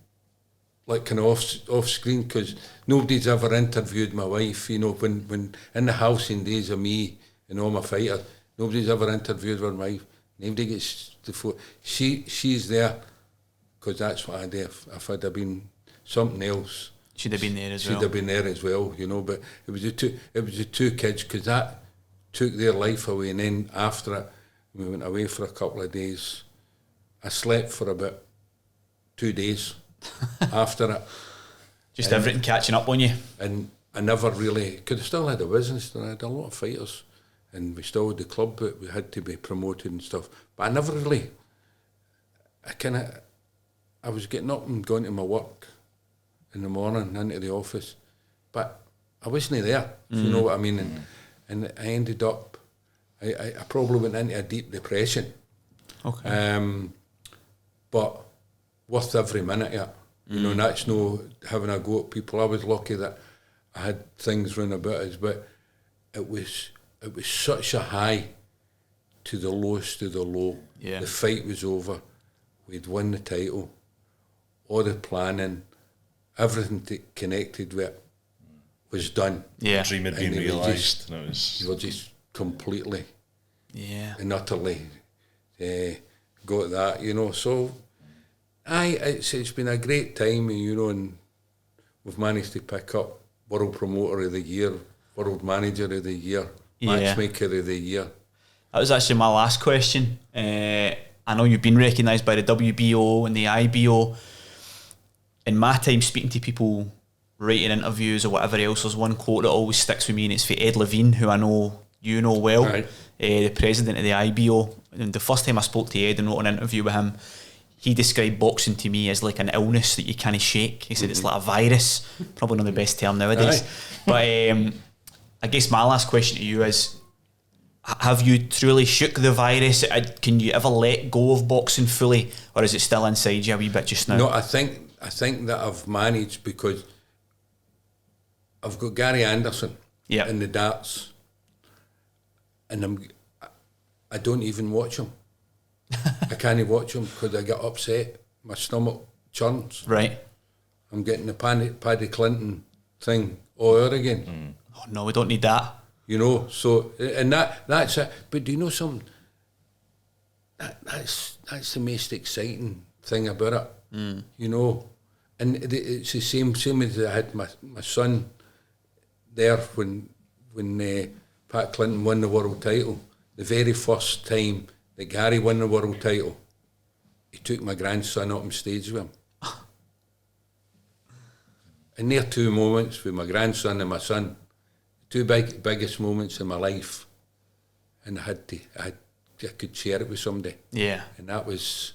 like kind of off screen, because nobody's ever interviewed my wife, when in the housing days of me and all my fighters, nobody's ever interviewed her wife. Nobody gets the phone. She's there, because that's what I do. If I'd have been something else, She'd have been there as well. She'd have been there as well, but it was the two kids, because that took their life away, and then after it, we went away for a couple of days. I slept for about 2 days after it. Just everything catching up on you. And I never really, because I still had a business, and I had a lot of fighters, and we still had the club, but we had to be promoted and stuff. But I never really, I was getting up and going to my work in the morning, into the office, but I wasn't there, if you know what I mean. And I ended up, I probably went into a deep depression. Okay. But worth every minute, yeah. And that's no having a go at people. I was lucky that I had things round about us, but it was such a high to the lowest of the low. Yeah. The fight was over. We'd won the title. All the planning, everything that connected with it was done. Yeah. The dream had been realised. And it was... You were just completely and utterly got that, So, it's been a great time, and we've managed to pick up World Promoter of the Year, World Manager of the Year, Matchmaker of the Year. That was actually my last question. I know you've been recognised by the WBO and the IBO. In my time speaking to people, writing interviews or whatever else, there's one quote that always sticks with me, and it's for Ed Levine, who I know you know well, right. The president of the IBO. And the first time I spoke to Ed and wrote an interview with him, he described boxing to me as like an illness that you can't shake. He said it's like a virus, probably not the best term nowadays. But I guess my last question to you is, have you truly shook the virus? Can you ever let go of boxing fully, or is it still inside you a wee bit just now? No, I think that I've managed, because I've got Gary Anderson in the darts, and I don't even watch him. I can't watch him because I get upset. My stomach churns. Right. I'm getting the Paddy Clinton thing all over again. Oh no, we don't need that. So, and that's it. But do you know something? That's the most exciting thing about it. And it's the same as I had my son there when Pat Clinton won the world title. The very first time that Gary won the world title, he took my grandson up on stage with him. And they're two moments with my grandson and my son, two biggest moments in my life, and I could share it with somebody. Yeah. And that was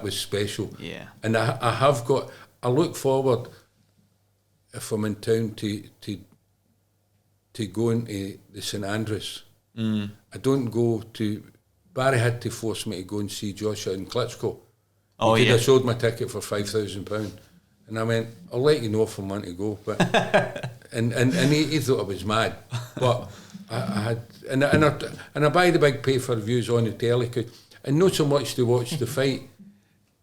special. Yeah. And I look forward, if I'm in town, to going to the St Andrews. I don't go to. Barry had to force me to go and see Joshua and Klitschko Oh, he could yeah. have sold my ticket for £5,000. And I went, I'll let you know if I want to go. But and he thought I was mad. But I had, and I buy the big pay-per-views on the telly, and not so much to watch the fight.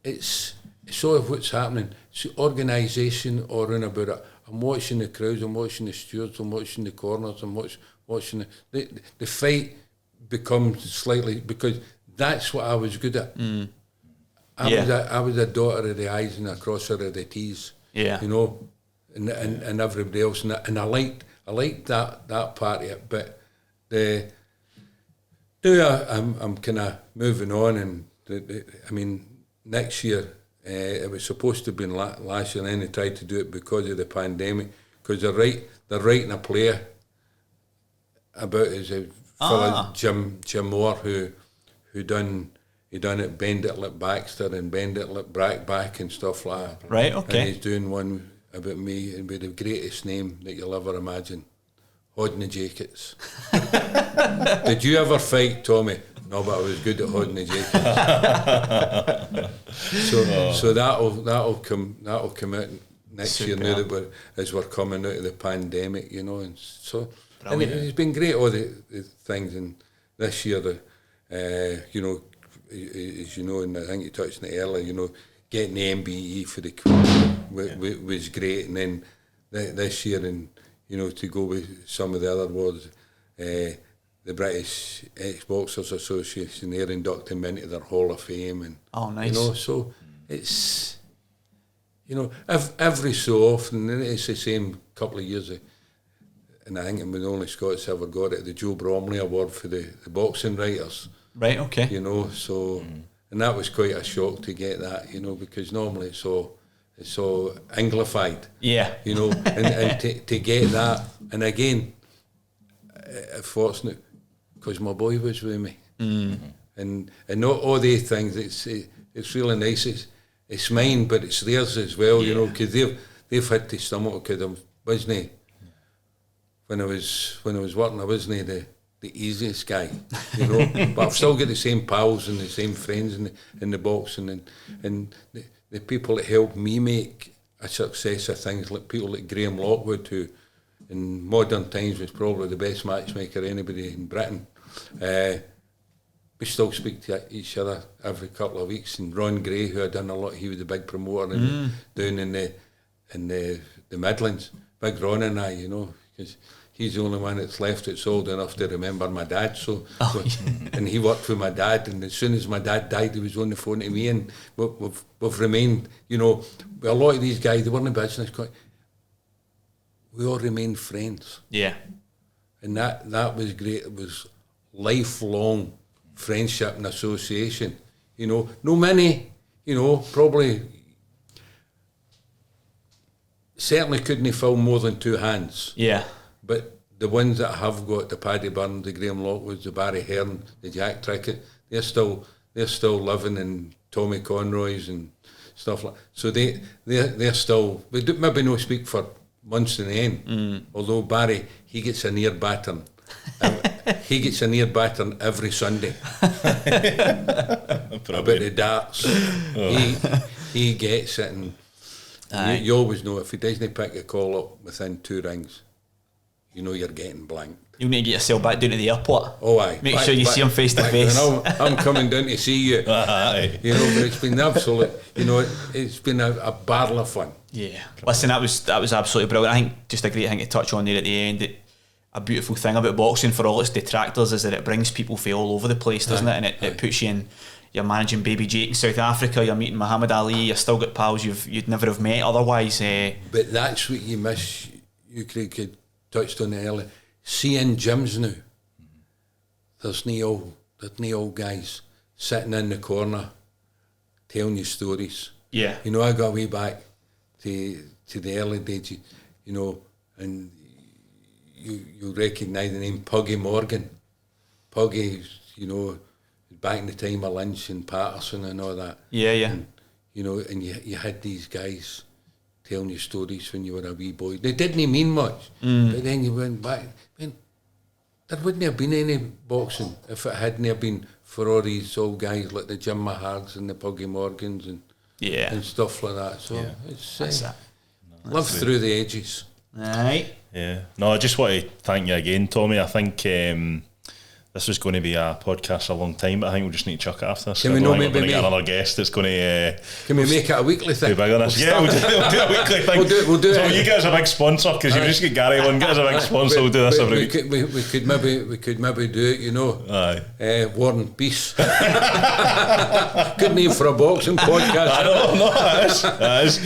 It's sort of what's happening. It's the organisation or in about it. I'm watching the crowds, I'm watching the stewards, I'm watching the corners, I'm watching the fight becomes slightly, because that's what I was good at. I was a daughter of the I's and a crosser of the T's. Yeah. You know, and everybody else, and I liked that part of it. But I'm kind of moving on, and I mean, next year it was supposed to have been last year, and then they tried to do it because of the pandemic. Because they're writing a player about as a fella Gilmour who done it Bend It Like Baxter and Bend It Like Brackback and stuff like that. Right, okay. And he's doing one about me and with the greatest name that you'll ever imagine, Hodding the Jackets. Did you ever fight, Tommy? No, but I was good at holding the jacket. So that'll come out next Super. year, now that we're coming out of the pandemic, you know. And so and it's been great, all the things. And this year, you know, as you know, and I think you touched on it earlier, you know, getting the MBE for the Queen was great. And then this year, and you know, to go with some of the other awards, the British Ex-Boxers Association, they're inducting me into their Hall of Fame, and nice. You know, so it's, you know, every so often, and it's the same couple of years, and I think I'm the only Scots ever got it, the Joe Bromley Award for the boxing writers. Right, okay. You know, so and that was quite a shock to get that, you know, because normally it's so Anglified. Yeah. You know, and to get that, and again, fortunate, because my boy was with me, and not all these things. It's really nice. It's mine, but it's theirs as well. You know, because they've had to stomach, because I wasn't, when I was working, I wasn't the easiest guy, you know. But I've still got the same pals and the same friends in the boxing, and the people that helped me make a success of things, like people like Graham Lockwood, who in modern times was probably the best matchmaker anybody in Britain. We still speak to each other every couple of weeks. And Ron Gray, who had done a lot, he was the big promoter down in the Midlands. Big Ron and I, you know, because he's the only one that's left that's old enough to remember my dad. And he worked with my dad, and as soon as my dad died, he was on the phone to me, and we've remained, you know, a lot of these guys, they weren't in business, we all remained friends. Yeah. And that was great. It was lifelong friendship and association. You know, no many, you know, probably, certainly couldn't fill more than two hands. Yeah. But the ones that I have got, the Paddy Byrne, the Graham Lockwoods, the Barry Hearn, the Jack Trickett, they're still living, and Tommy Conroy's and stuff like that. So they're still, we do maybe no speak for months in the end. Although Barry, he gets a near battern. He gets a near battern every Sunday. About the darts. He gets it, and you always know, if he doesn't pick a call up within 2 rings, you know you're getting blanked. You need to get yourself back down to the airport. Oh, aye. Make sure you see him face to face. I'm coming down to see you. You know, but it's been absolute. You know, it's been a barrel of fun. Yeah. Listen, that was absolutely brilliant. I think just a great thing to touch on there at the end. A beautiful thing about boxing, for all its detractors, is that it brings people from all over the place, doesn't it? And it puts you in. You're managing Baby Jake in South Africa. You're meeting Muhammad Ali. You've still got pals you'd never have met otherwise. But that's what you miss. You Craig touched on it earlier. Seeing gyms now, there's no old guys sitting in the corner telling you stories. Yeah. You know, I got way back to the early days, you know, and you recognise the name Puggy Morgan. Puggy, you know, back in the time of Lynch and Patterson and all that. Yeah, yeah. And, you know, and you had these guys telling you stories when you were a wee boy. They didn't mean much, but then you went back. There wouldn't have been any boxing if it hadn't have been for all these old guys like the Jim Mahards and the Puggy Morgans and and stuff like that. So it's That's it. live through the ages. Aye. Yeah. No, I just want to thank you again, Tommy. I think this was going to be a podcast for a long time, but I think we'll just need to chuck it after this. Can we know we're maybe going to get another guest that's going to... Can we make it a weekly thing? We'll do a weekly thing. We'll do so it. you get us a big sponsor, because you just get Gary on, get us a big sponsor, we'll do this every week. We could maybe do it, you know. Aye. Warren Beast. Good name for a boxing podcast. I don't know, that is.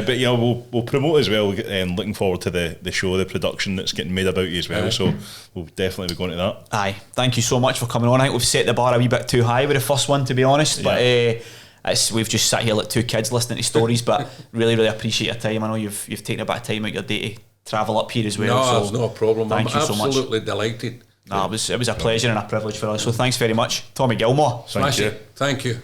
But yeah, we'll promote as well, looking forward to the show, the production that's getting made about you as well, so we'll definitely be going to that. Aye, thank you so much for coming on. I think we've set the bar a wee bit too high with the first one, to be honest, but we've just sat here like two kids listening to stories, but really appreciate your time. I know you've taken a bit of time out your day to travel up here as well. No, so it's no problem. Thank you so much. Absolutely delighted. No, it was a pleasure and a privilege for us, so thanks very much, Tommy Gilmour. Smash it. Thank you.